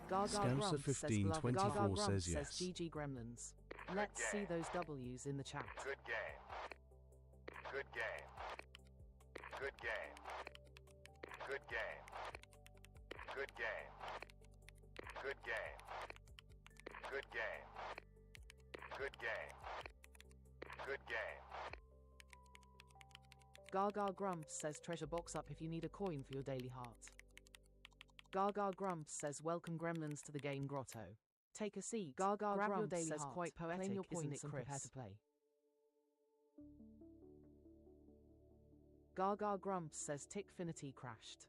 Gaga Scouser Grumps says glove. 1524 Gaga Grumps says says yes. GG Gremlins. Let's see those W's in the chat. Good game. Good game. Good game. Good game. Good game. Good game. Good game. Good game. Good game. Gaga Grumps says treasure box up if you need a coin for your daily heart. Gaga Grumps says welcome gremlins to the game grotto. Take a seat. Gaga Grab Grumps your daily says heart. quite poetic, Claim your isn't points it, and Chris? prepare to play. Gaga Grumps says Tickfinity crashed.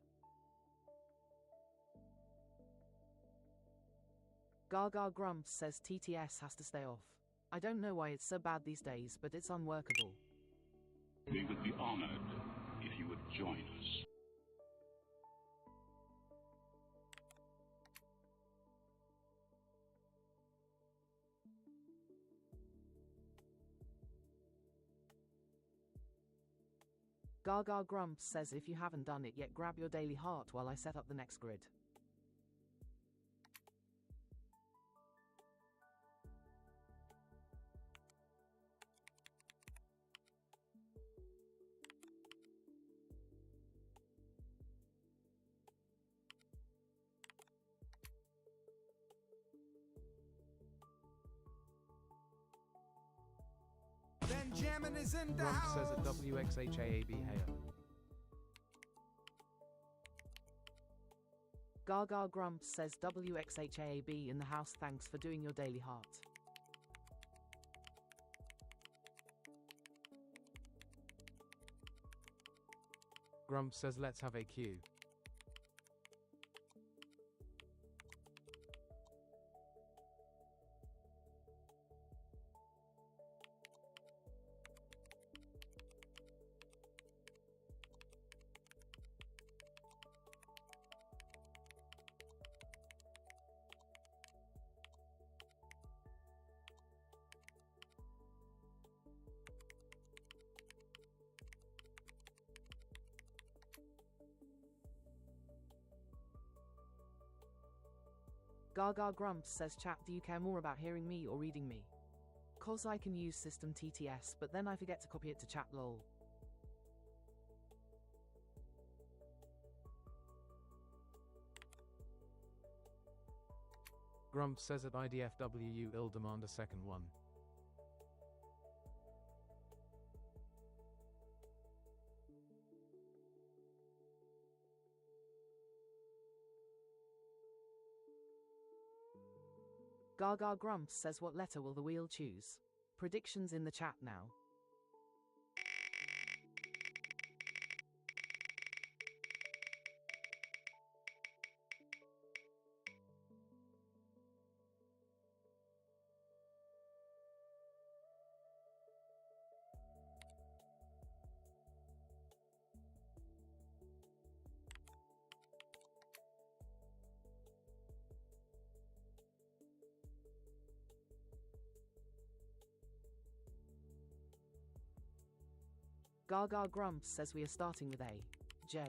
Gaga Grumps says TTS has to stay off. I don't know why it's so bad these days, but it's unworkable. We would be honored if you would join us. Gaga Grumps says if you haven't done it yet, grab your daily heart while I set up the next grid. Benjamin is in the Grump says house. at WXHAAB Heyo. Gaga Grumps says WXHAAB in the house, thanks for doing your daily heart. Grump says let's have a queue. Gaga Grumps says chat, do you care more about hearing me or reading me? Cause I can use system TTS, but then I forget to copy it to chat lol. Grump says at IDFWU ill demand a second one. Gaga Grumps says what letter will the wheel choose? Predictions in the chat now. Gaga Grumps says we are starting with A. J.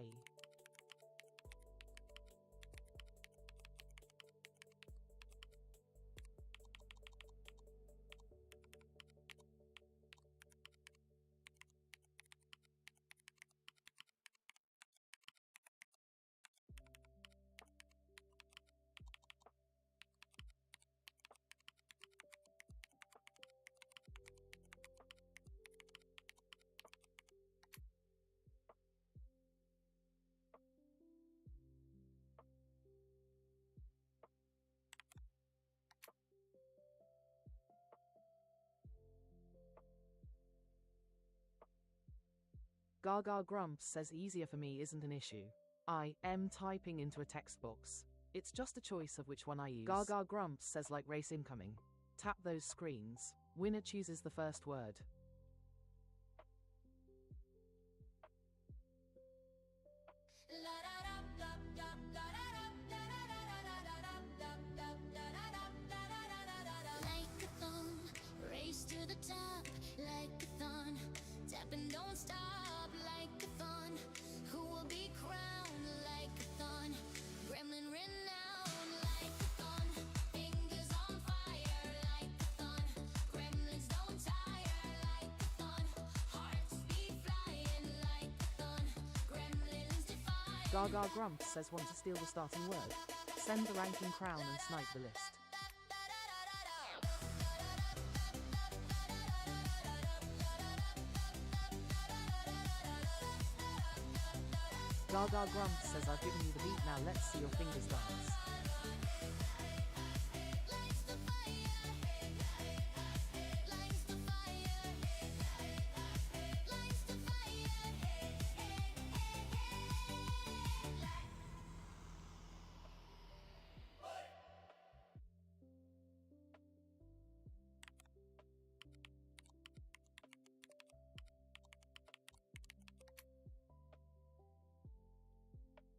Gaga Grumps says easier for me isn't an issue. I am typing into a text box. It's just a choice of which one I use. Gaga Grumps says like race incoming. Tap those screens. Winner chooses the first word. Like a thumb, race to the top, like a thun, tap and don't stop, like a thun, who will be crowned, like a thun, gremlin renowned, like a thun, fingers on fire, like a thun, gremlins don't tire, Gaga Grumps says want to steal the starting word. Send the ranking crown and snipe the list. Gaga Grumps says I've given you the beat, now let's see your fingers dance.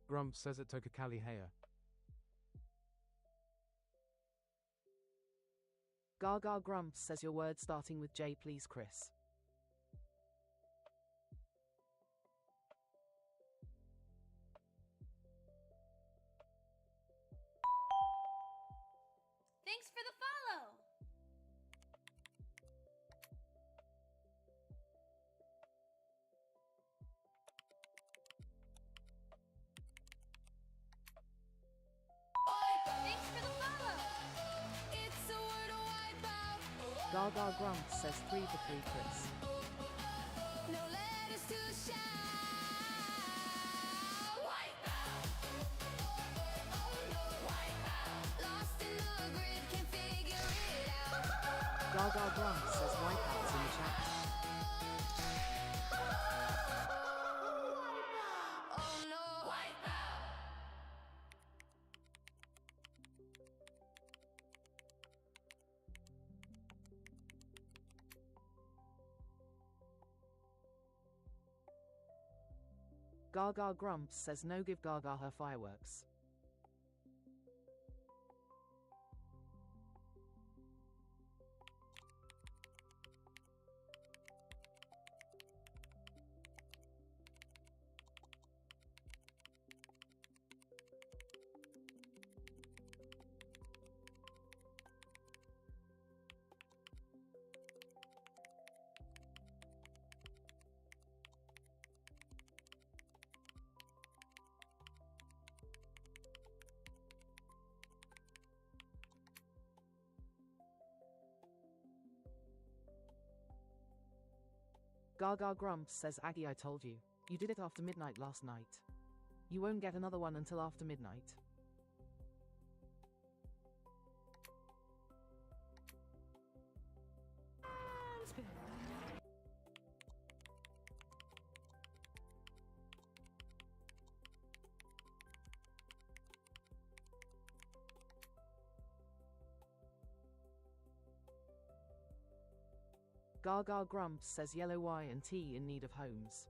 Grumps says it took a Kali Haya. Gaga Grumps says your word starting with J please Chris. Thanks for the follow. Thanks for the follow. It's a Wordle wipeout. Gaga Grumps says 3 for 3 Chris. No letters to shout. Wipeout. Oh no, wipeout. Lost in the grid, can't figure it out. Gaga Grumps says wipeouts in the chat. Oh no, wipeout. Gaga Grumps says no, give Gaga her fireworks. Gaga Grumps says Aggie, I told you. You did it after midnight last night. You won't get another one until after midnight. Gaga Grumps says yellow Y and T in need of homes.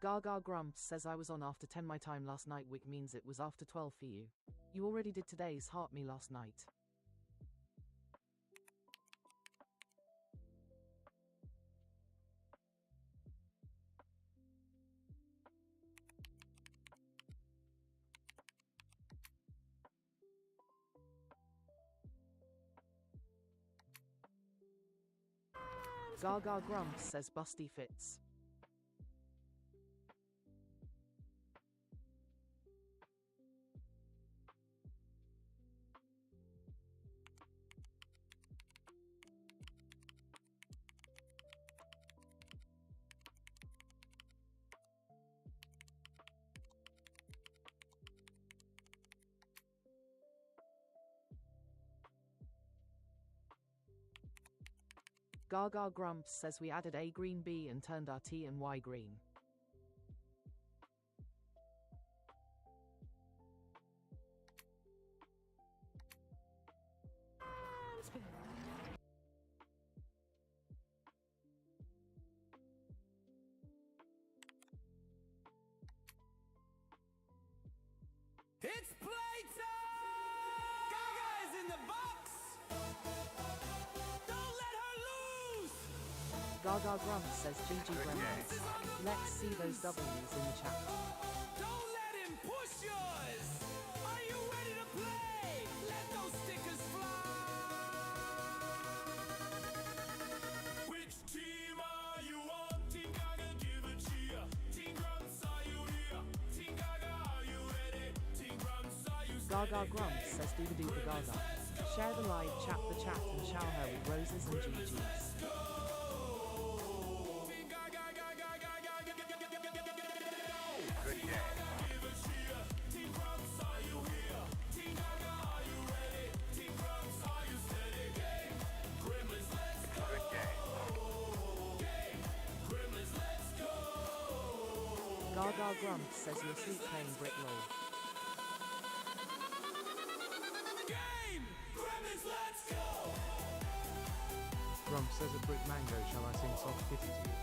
Gaga Grumps says I was on after 10 my time last night, which means it was after 12 for you. You already did today's heart me last night. Gaga Grumps says Busty fits. Gaga Grumps says we added A green B and turned our T and Y green. Gaga Grumps says GG Gremlins. Let's see those W's in the chat. Don't let him push yours. Are you ready to play? Let those stickers fly. Which team are you on? Team Gaga, give a cheer. Team Grumps, are you here? Team Gaga, are you ready? Team Grumps, are you steady? Gaga Grumps says Dooba Gaga. Share the live, chat the chat, and shower her with roses and GGs. Good game. Good game. Gaga Grumps says you're asleep playing Brick Roll. Grumps says at Brick Mango, shall I sing Soft Kitty to you?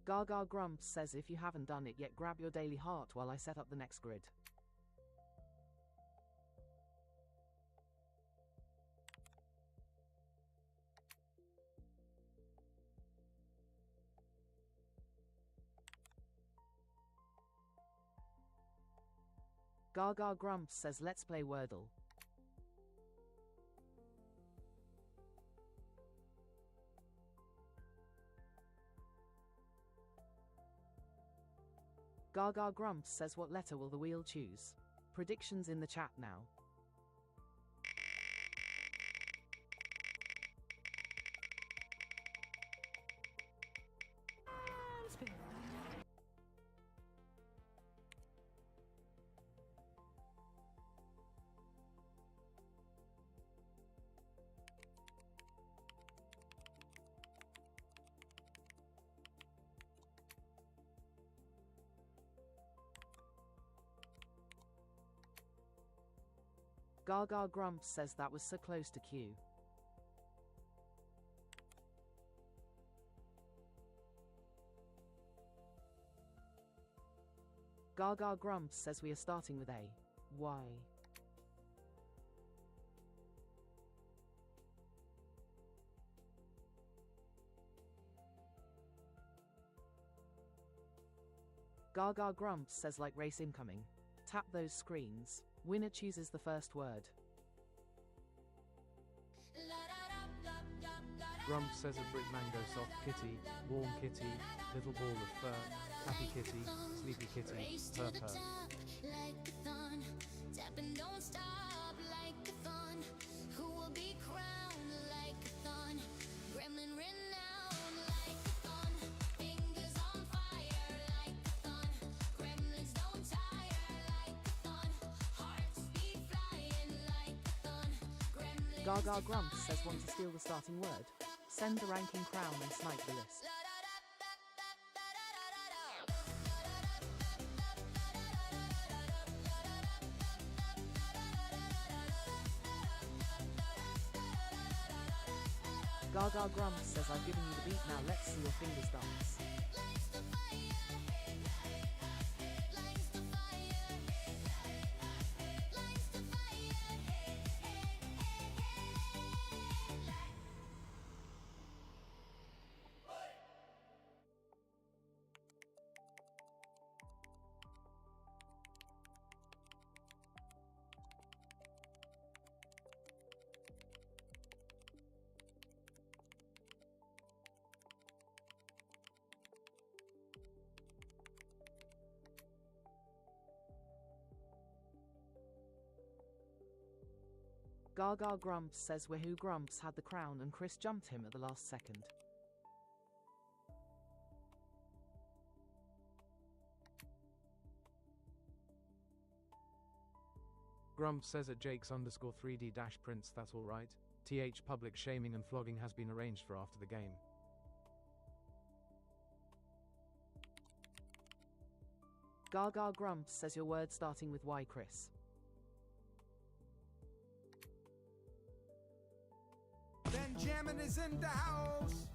Gaga Grumps says if you haven't done it yet, grab your daily heart while I set up the next grid. Gaga Grumps says let's play Wordle. Gaga Grumps says what letter will the wheel choose? Predictions in the chat now. Gaga Grumps says that was so close to Q. Gaga Grumps says we are starting with A. Why? Gaga Grumps says like race incoming. Tap those screens. Winner chooses the first word. Grumps says at Brick Mango, Soft Kitty, Warm Kitty, Little Ball of Fur, Happy Kitty, Sleepy Kitty, Purr Purr. Like a thun, tapping don't stop like a thun. Who will be crowned like a thun? Gremlin renowned like a thun. Fingers on fire like a thun. Gremlins don't tire like a thun. Hearts beat flying like a thun. Gremlins Gaga Grumps says want to steal the starting word. Send the ranking crown and snipe the list. Gaga Grumps says I've given you the beat, now let's see your fingers dance. Gaga Grumps says Wahoo Grumps had the crown and Chris jumped him at the last second. Grumps says at Jake's underscore 3D dash Prince, that's alright. TH public shaming and flogging has been arranged for after the game. Gaga Grumps says your word starting with Y, Chris. Benjamin is in the house.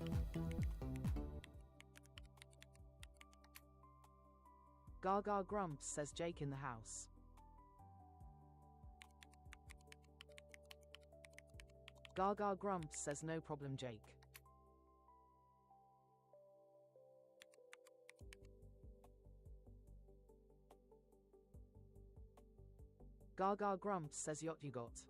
Gaga grumps, says Jake in the house. Gaga grumps, says no problem, Jake. Gaga grumps, says yacht you got.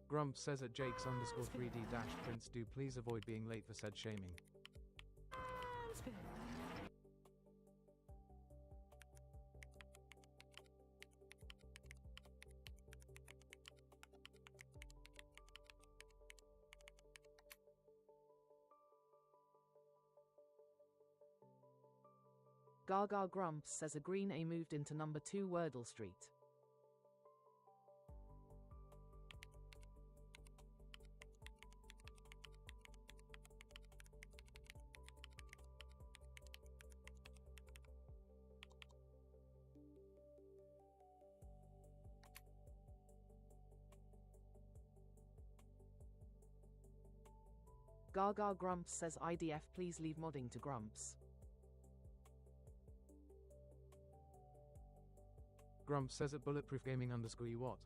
Grump says at Jake's underscore 3D dash Prince, do please avoid being late for said shaming. Gaga grumps, says a green A moved into number 2 Wordle Street. Gaga grumps, says IDF please leave modding to grumps. Grump says at bulletproof gaming underscore you what?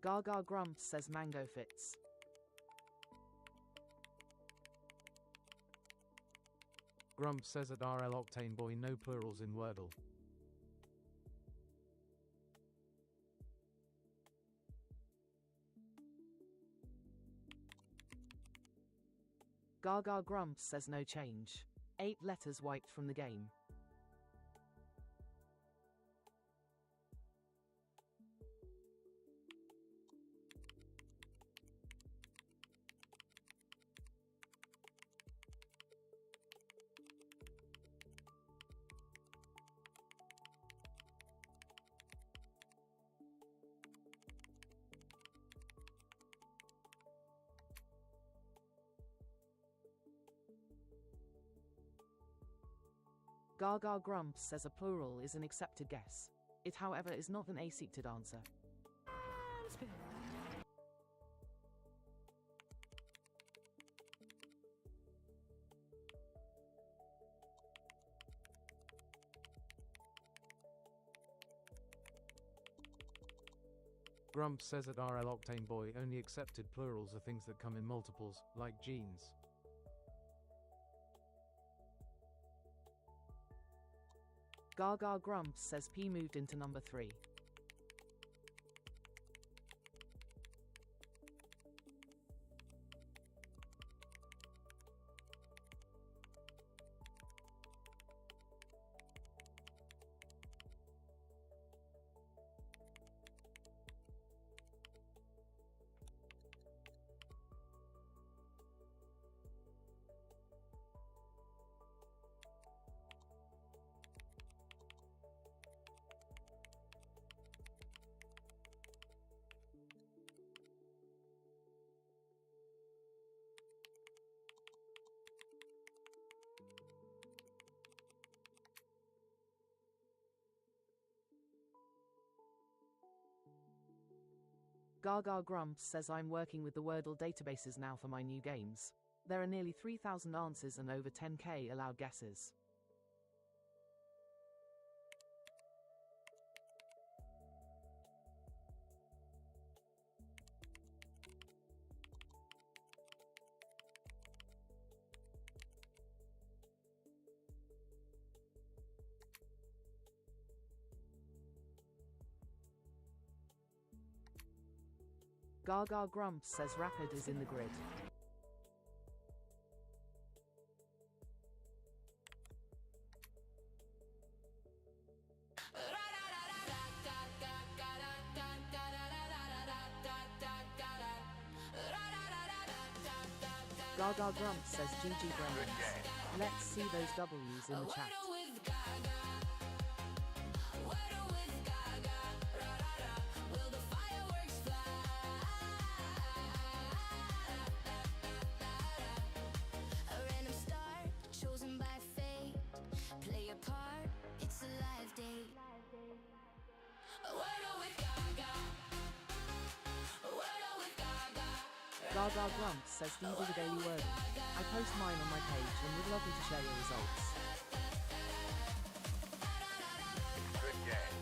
Gaga grumps, says mango fits. Grump says at RL Octane Boy no plurals in Wordle. Gaga grumps, says no change. 8 letters wiped from the game. Gaga grumps, says a plural is an accepted guess. It however is not an accepted answer. Grump says at RL Octane Boy only accepted plurals are things that come in multiples, like jeans. Gaga grumps, says P moved into number 3. Gaga grumps, says I'm working with the Wordle databases now for my new games. There are nearly 3,000 answers and over 10k allowed guesses. Gaga grumps, says Rapid is in the grid. Gaga Grumps says GG Brains. Let's see those W's in the chat. Wordle with Gaga. Wordle with Gaga. Ra-ra-ra. Will the fireworks fly? A random star chosen by fate. Play a part. It's a live date. Wordle with Gaga. Wordle with Gaga. Gaga Grumps says do you do the daily Wordle? I post mine on my page and would love you to share your results. Good game.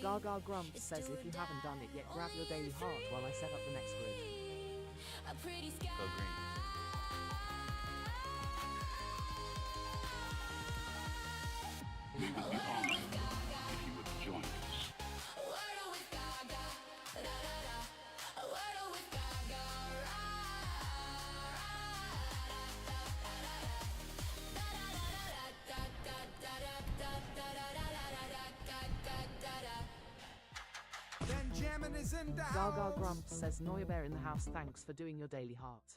Gaga Grumps says if you haven't done it yet, grab your daily heart while I set up the next grid. A pretty sky. Go green. We would be honored if you would join us. Wordle with Gaga. Da-da-da. Wordle with Gaga. Benjamin is in the Gaga house. Grumps says Neubear in the house, thanks for doing your daily heart.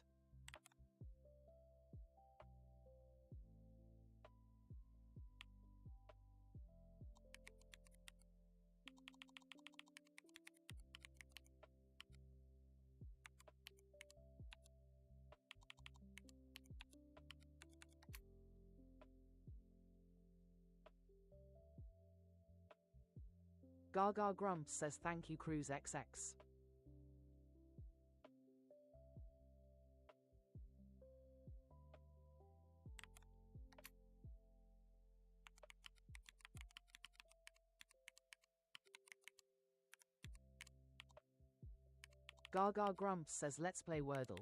Gaga Grumps says thank you Cruise XX. Gaga Grumps says let's play Wordle.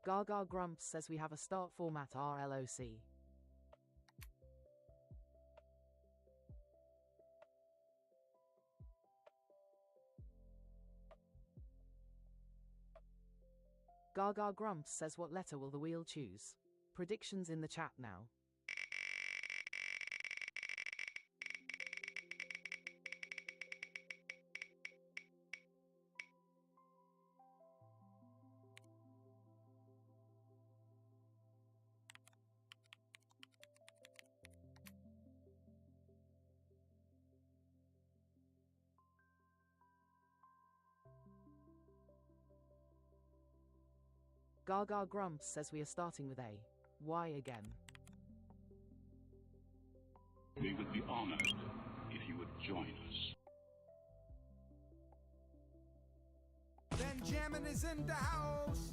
Gaga Grumps says we have a start format RLOC. Gaga Grumps says what letter will the wheel choose? Predictions in the chat now. Gaga Grumps says we are starting with A. Why again? We would be honored if you would join us. Benjamin is in the house.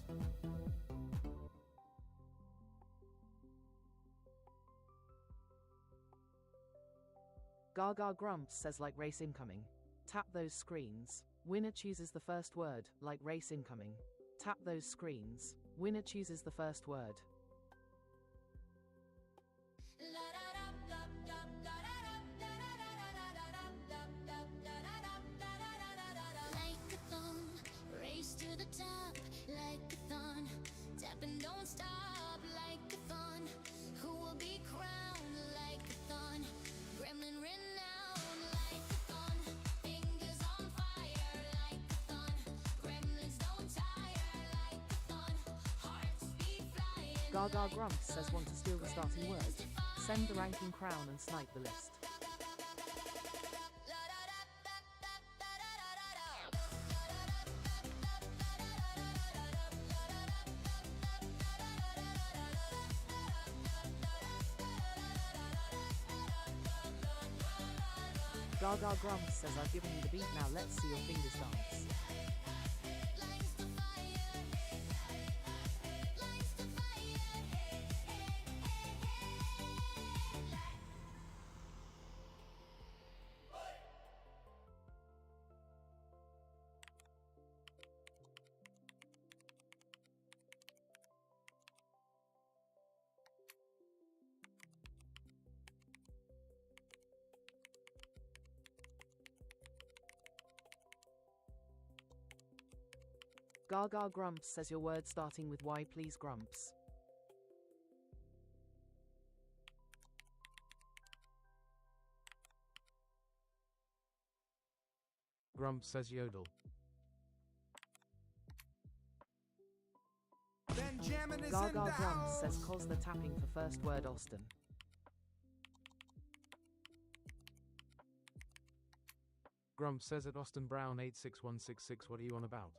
Gaga Grumps says like race incoming. Tap those screens. Winner chooses the first word, like race incoming. Tap those screens. Winner chooses the first word. Like a thon, race to the top. Like a thon, tap and don't stop. Like a thon, who will be crowned? Like a thon, gremlin renowned. Like a thon, fingers on fire. Like a thon, gremlins don't tire. Like a thon, hearts beat flying. Gaga Grumps says want to steal the starting word. Send the ranking crown and snipe the list. Gaga Grumps says I've given you the beat, now let's see your fingers dance. Gaga Grumps says your word starting with Y, please, Grumps. Grumps says Yodel. Gaga Grumps says cause the tapping for first word Austin. Grumps says at Austin Brown 86166, what are you on about?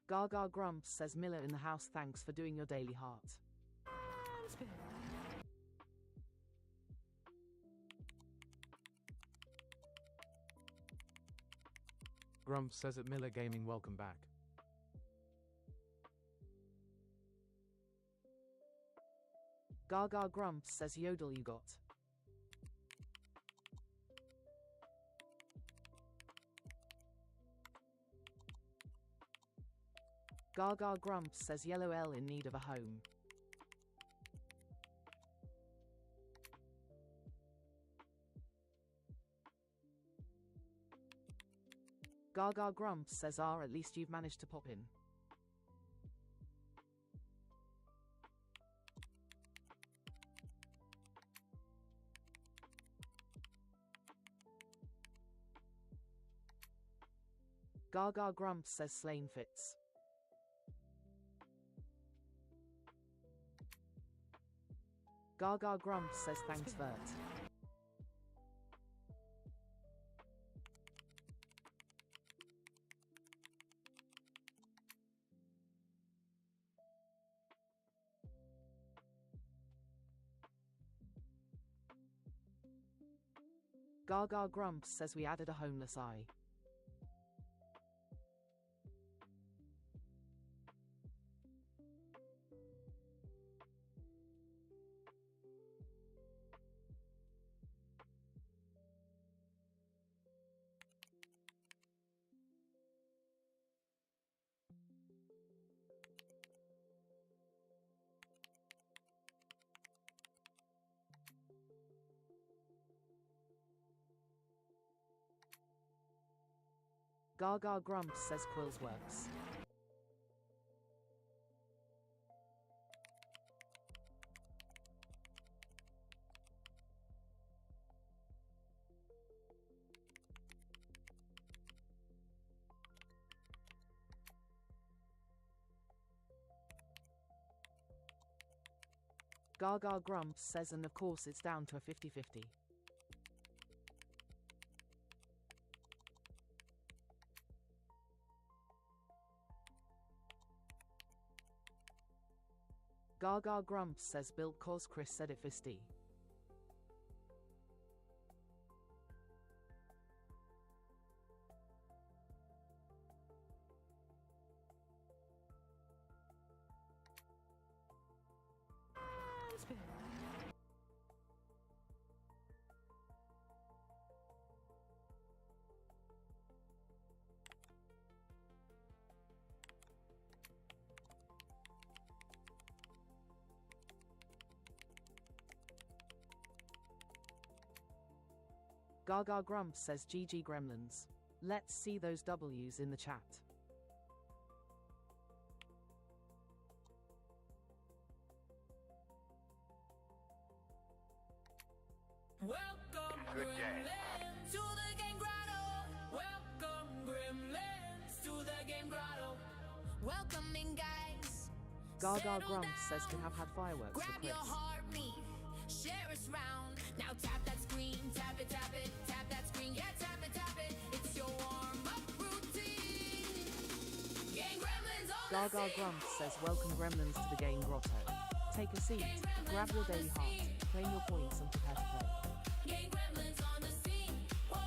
Gaga Grumps says Miller in the house, thanks for doing your daily heart. Grumps says at Miller Gaming, welcome back. Gaga Grumps says Yodel you got. Gaga Grumps says Yellow L in need of a home. Gaga Grumps says at least you've managed to pop in. Gaga Grumps says Slain fits. Gaga Grumps says thanks Vert. Gaga Grumps says we added a homeless eye. Gaga Grumps says Quills works. Gaga Grumps says, and of course it's down to a 50-50. Gaga Grumps says built cause Chris said it fisty. Gaga Grumps says GG Gremlins. Let's see those W's in the chat. Welcome, Good game. Gremlins, to the game grotto. Welcome, Gremlins, to the game grotto. Welcome in, guys. Gaga Grumps says can have had fireworks Grab for Chris. your heartbeat, share us round. Now tap that screen, tap it, tap that screen, yeah, tap it. It's your warm-up routine. Game Gremlins on the Gaga scene. Grumps says welcome Gremlins to the game grotto. Take a seat, grab your daily heart, claim your points and prepare to play. Game Gremlins on the scene. Whoa.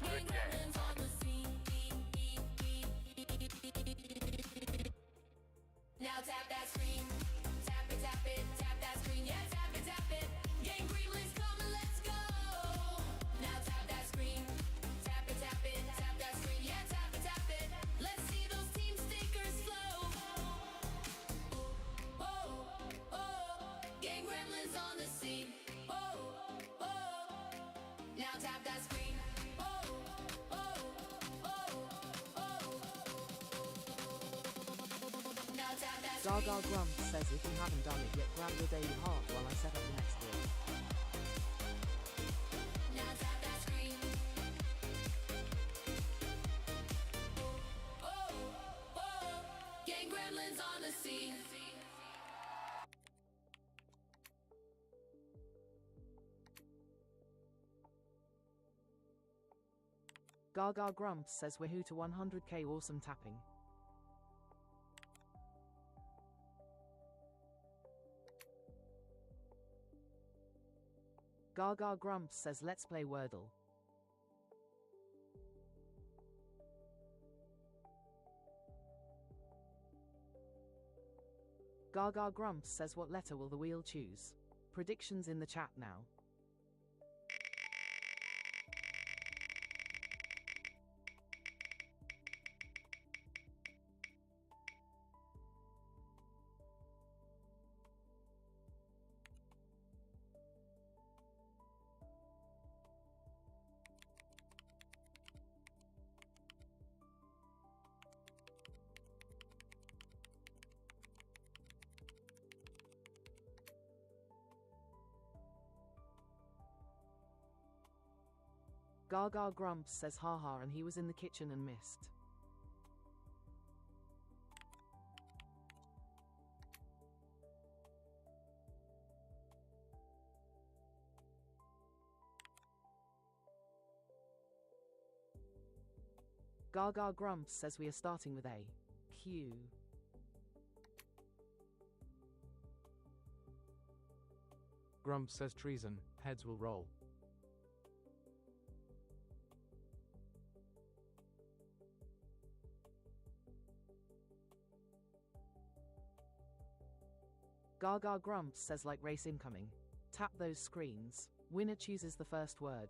Game Gremlins on the scene. Now tap that screen, tap it, tap that screen, yeah, tap it. Game Gremlins come and let's go. Now tap that screen, tap it, tap that screen, yeah, tap it. Let's see those team stickers flow. Game Gremlins Gaga Grumps says if you haven't done it yet, grab your daily heart while I set up the next word. Now tap that screen. Oh, gang gremlins on the scene. Gaga Grumps says woohoo to 100k awesome tapping. Gaga Grumps says let's play Wordle. Gaga Grumps says what letter will the wheel choose? Predictions in the chat now. Gaga Grumps says haha and he was in the kitchen and missed. Gaga Grumps says we are starting with A. Q. Grumps says treason, heads will roll. Gaga Grumps says like race incoming. Tap those screens. Winner chooses the first word.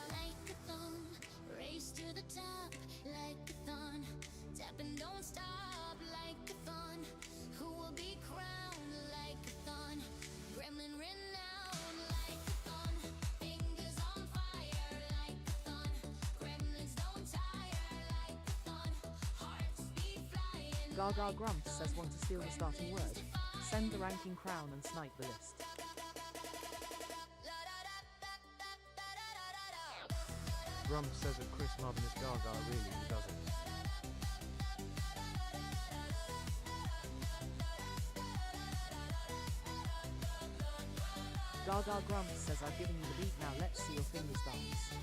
Like a thumb, race to the top, like a thon. Tap and don't stop, like a thon. Who will be crowned like a thon? Gremlin renowned, like a thon. Fingers on fire, like a thon. Gremlins don't tire, like a thon. Hearts be flying. Gaga Grumps says want to steal the starting word. Send the ranking crown and snipe the list. Grumps says if Chris Marvin is Gaga, really he doesn't. Gaga Grumps says I've given you the beat, now let's see your fingers dance.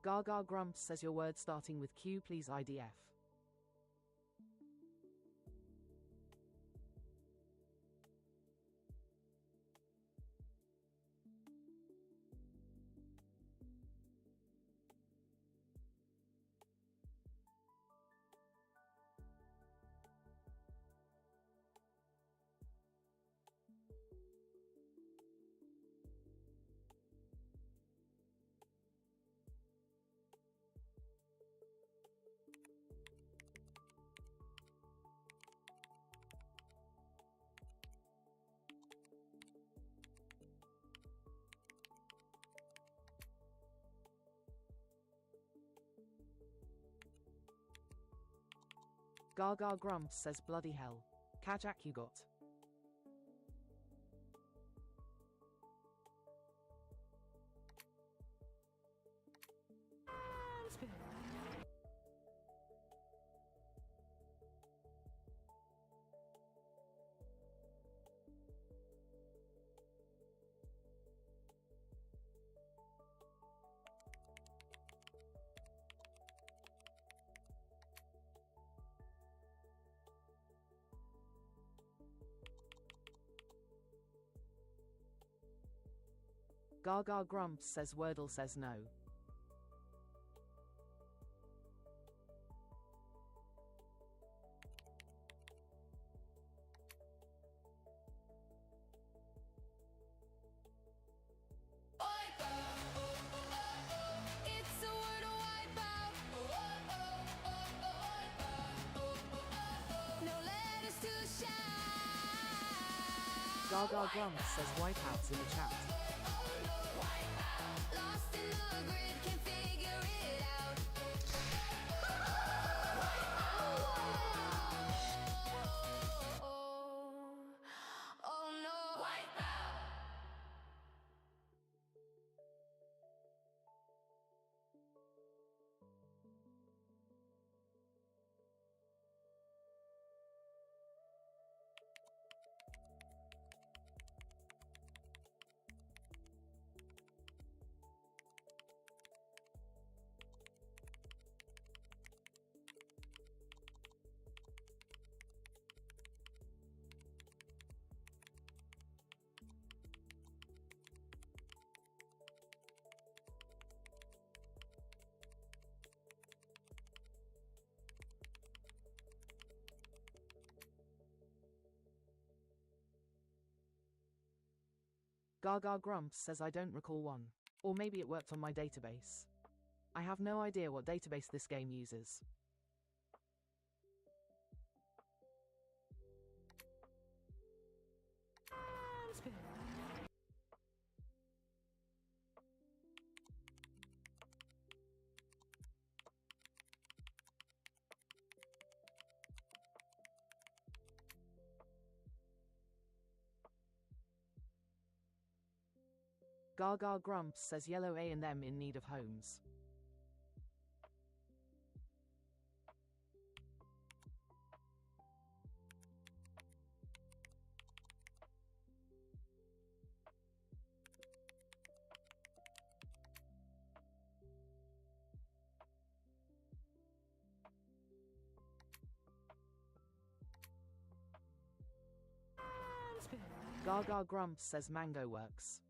Gaga Grumps says your word starting with Q, please IDF. Gaga Grumps says bloody hell. Kajak you got. Gaga Grumps says Wordle says no. It's a Wordle wipeout. No letters to shout. Gaga Grumps says wipeouts in the chat. Lost in the grid, can't figure it out. Oh no. Gaga Grumps says I don't recall one. Or maybe it worked on my database. I have no idea what database this game uses. Gaga Grumps says yellow A&M in need of homes. Gaga Grumps says Mango works.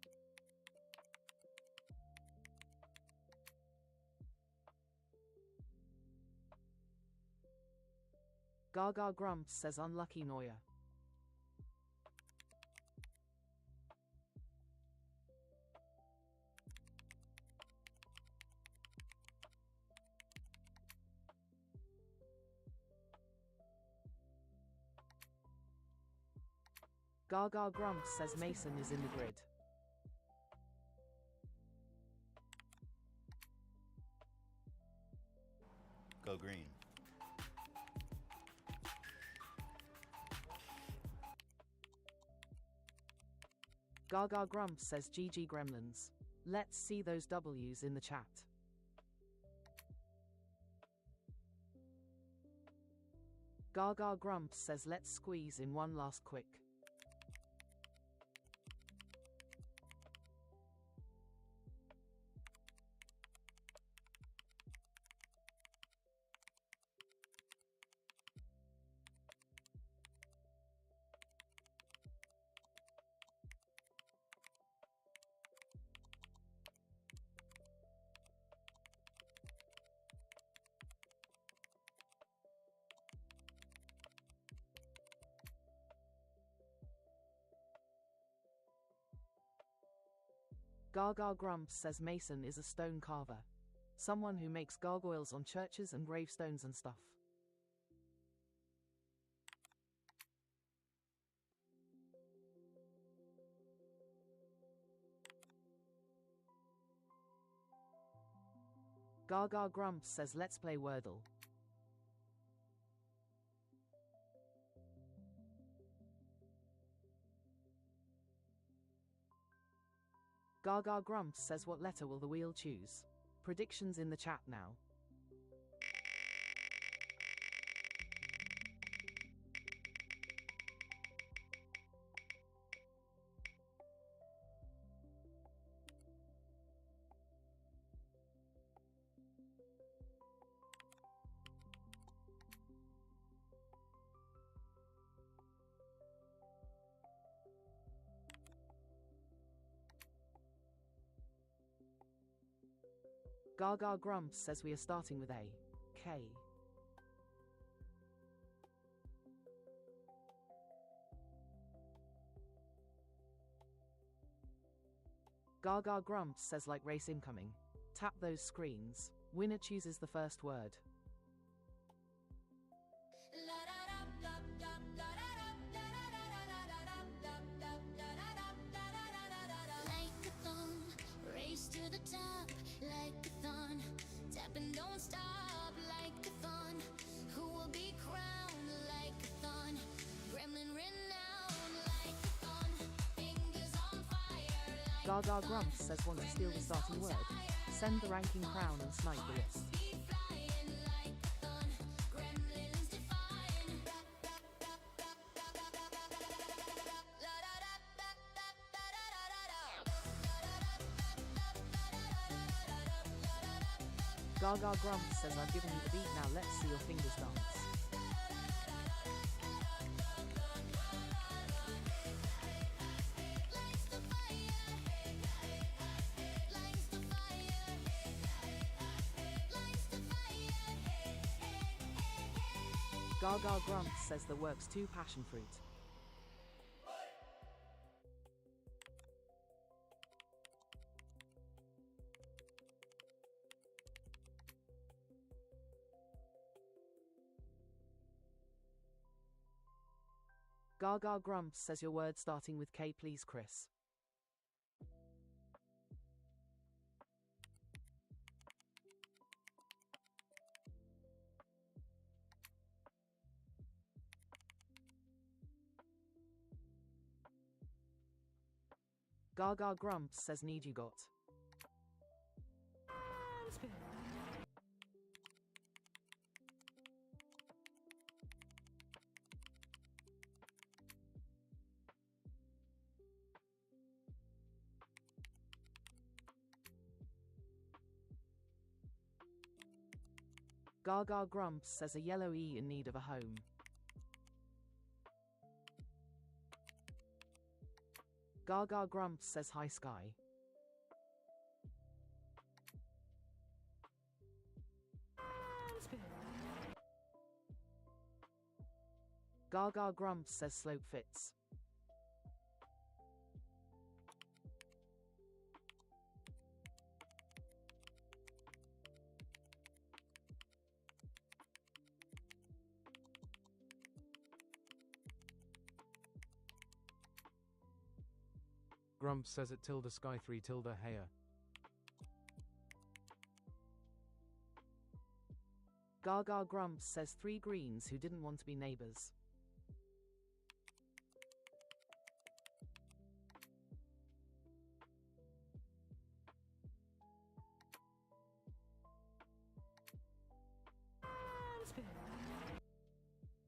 Gaga Grumps says unlucky Neuer. Gaga Grumps says Mason is in the grid. Go green. Gaga Grumps says GG Gremlins. Let's see those W's in the chat. Gaga Grumps says let's squeeze in one last quick. Gaga Grumps says Mason is a stone carver. Someone who makes gargoyles on churches and gravestones and stuff. Gaga Grumps says let's play Wordle. Gaga Grumps says what letter will the wheel choose? Predictions in the chat now. Gaga Grumps says we are starting with A. K. Gaga Grumps says like race incoming. Tap those screens. Winner chooses the first word. Like-a-thon, race to the top, like-a-thon, tap and don't stop, like-a-thon, who will be crowned, like-a-thon, gremlin renowned, like-a-thon, fingers on fire, Gaga Grumps says want to steal the starting word. Send the ranking crown and snipe the list. Gaga Grumps says I've given you the beat, now let's see your fingers dance. Gaga Grumps says the works too passion fruit. Gaga Grumps says your word starting with K please Chris. Gaga Grumps says need you got. Gaga Grumps says a yellow E in need of a home. Gaga Grumps says high sky. Gaga Grumps says slope fits. Grumps says it tilde sky 3 tilde heya. Gaga Grumps says 3 greens who didn't want to be neighbors.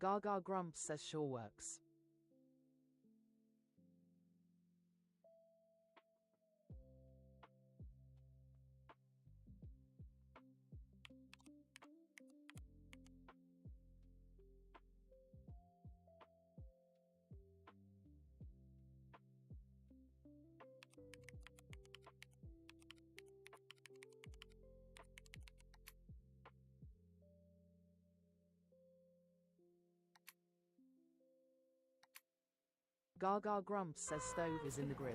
Gaga Grumps says sure works. Gaga Grumps says stove is in the grid.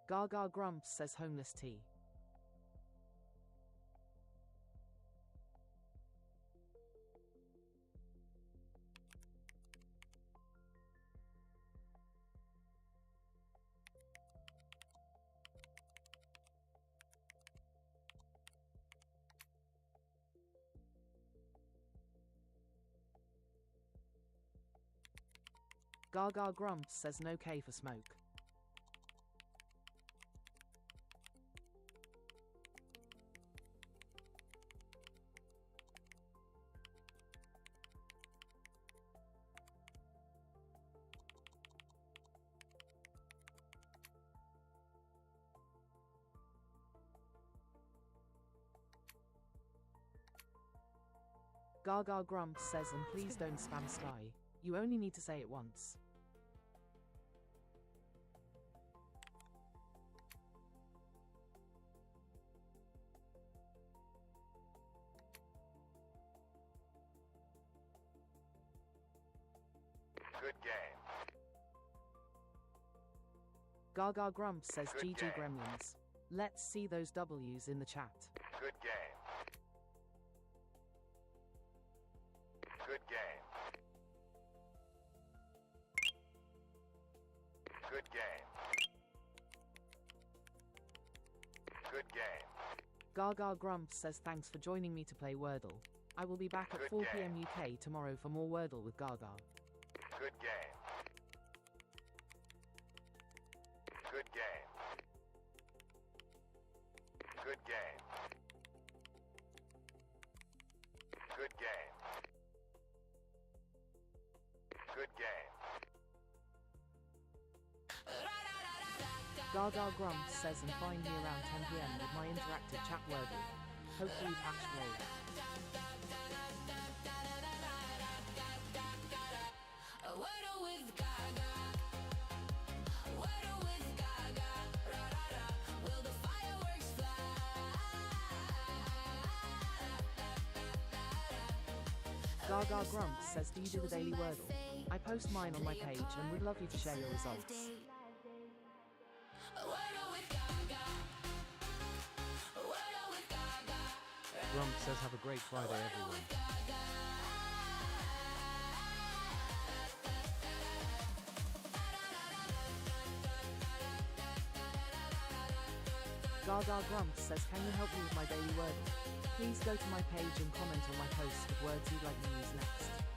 Gaga Grumps says homeless tea. Gaga Grumps says no K for smoke. Gaga Grumps says, and please don't spam Sky. You only need to say it once. Good game. Gaga Grumps says, GG Gremlins. Let's see those W's in the chat. Good game. Good game. Good game. Good game. Gaga Grumps says, thanks for joining me to play Wordle. I will be back at 4 p.m. UK tomorrow for more Wordle with Gaga. Good game. Good game. Good game. Good game. Good game. Gaga Grumps says, and find me around 10 p.m. with my interactive chat Wordle. Hopefully patched later. Wordle with Gaga. Wordle with Gaga. Ra-ra-ra. Will the fireworks fly? Gaga Grumps says, do you do the daily Wordle? I post mine on my page and would love you to share your results. Wordle with Gaga. Wordle with Gaga. Grump says, have a great Friday, everyone. Gaga Grumps says, can you help me with my daily Wordle? Please go to my page and comment on my post with words you'd like me to use next.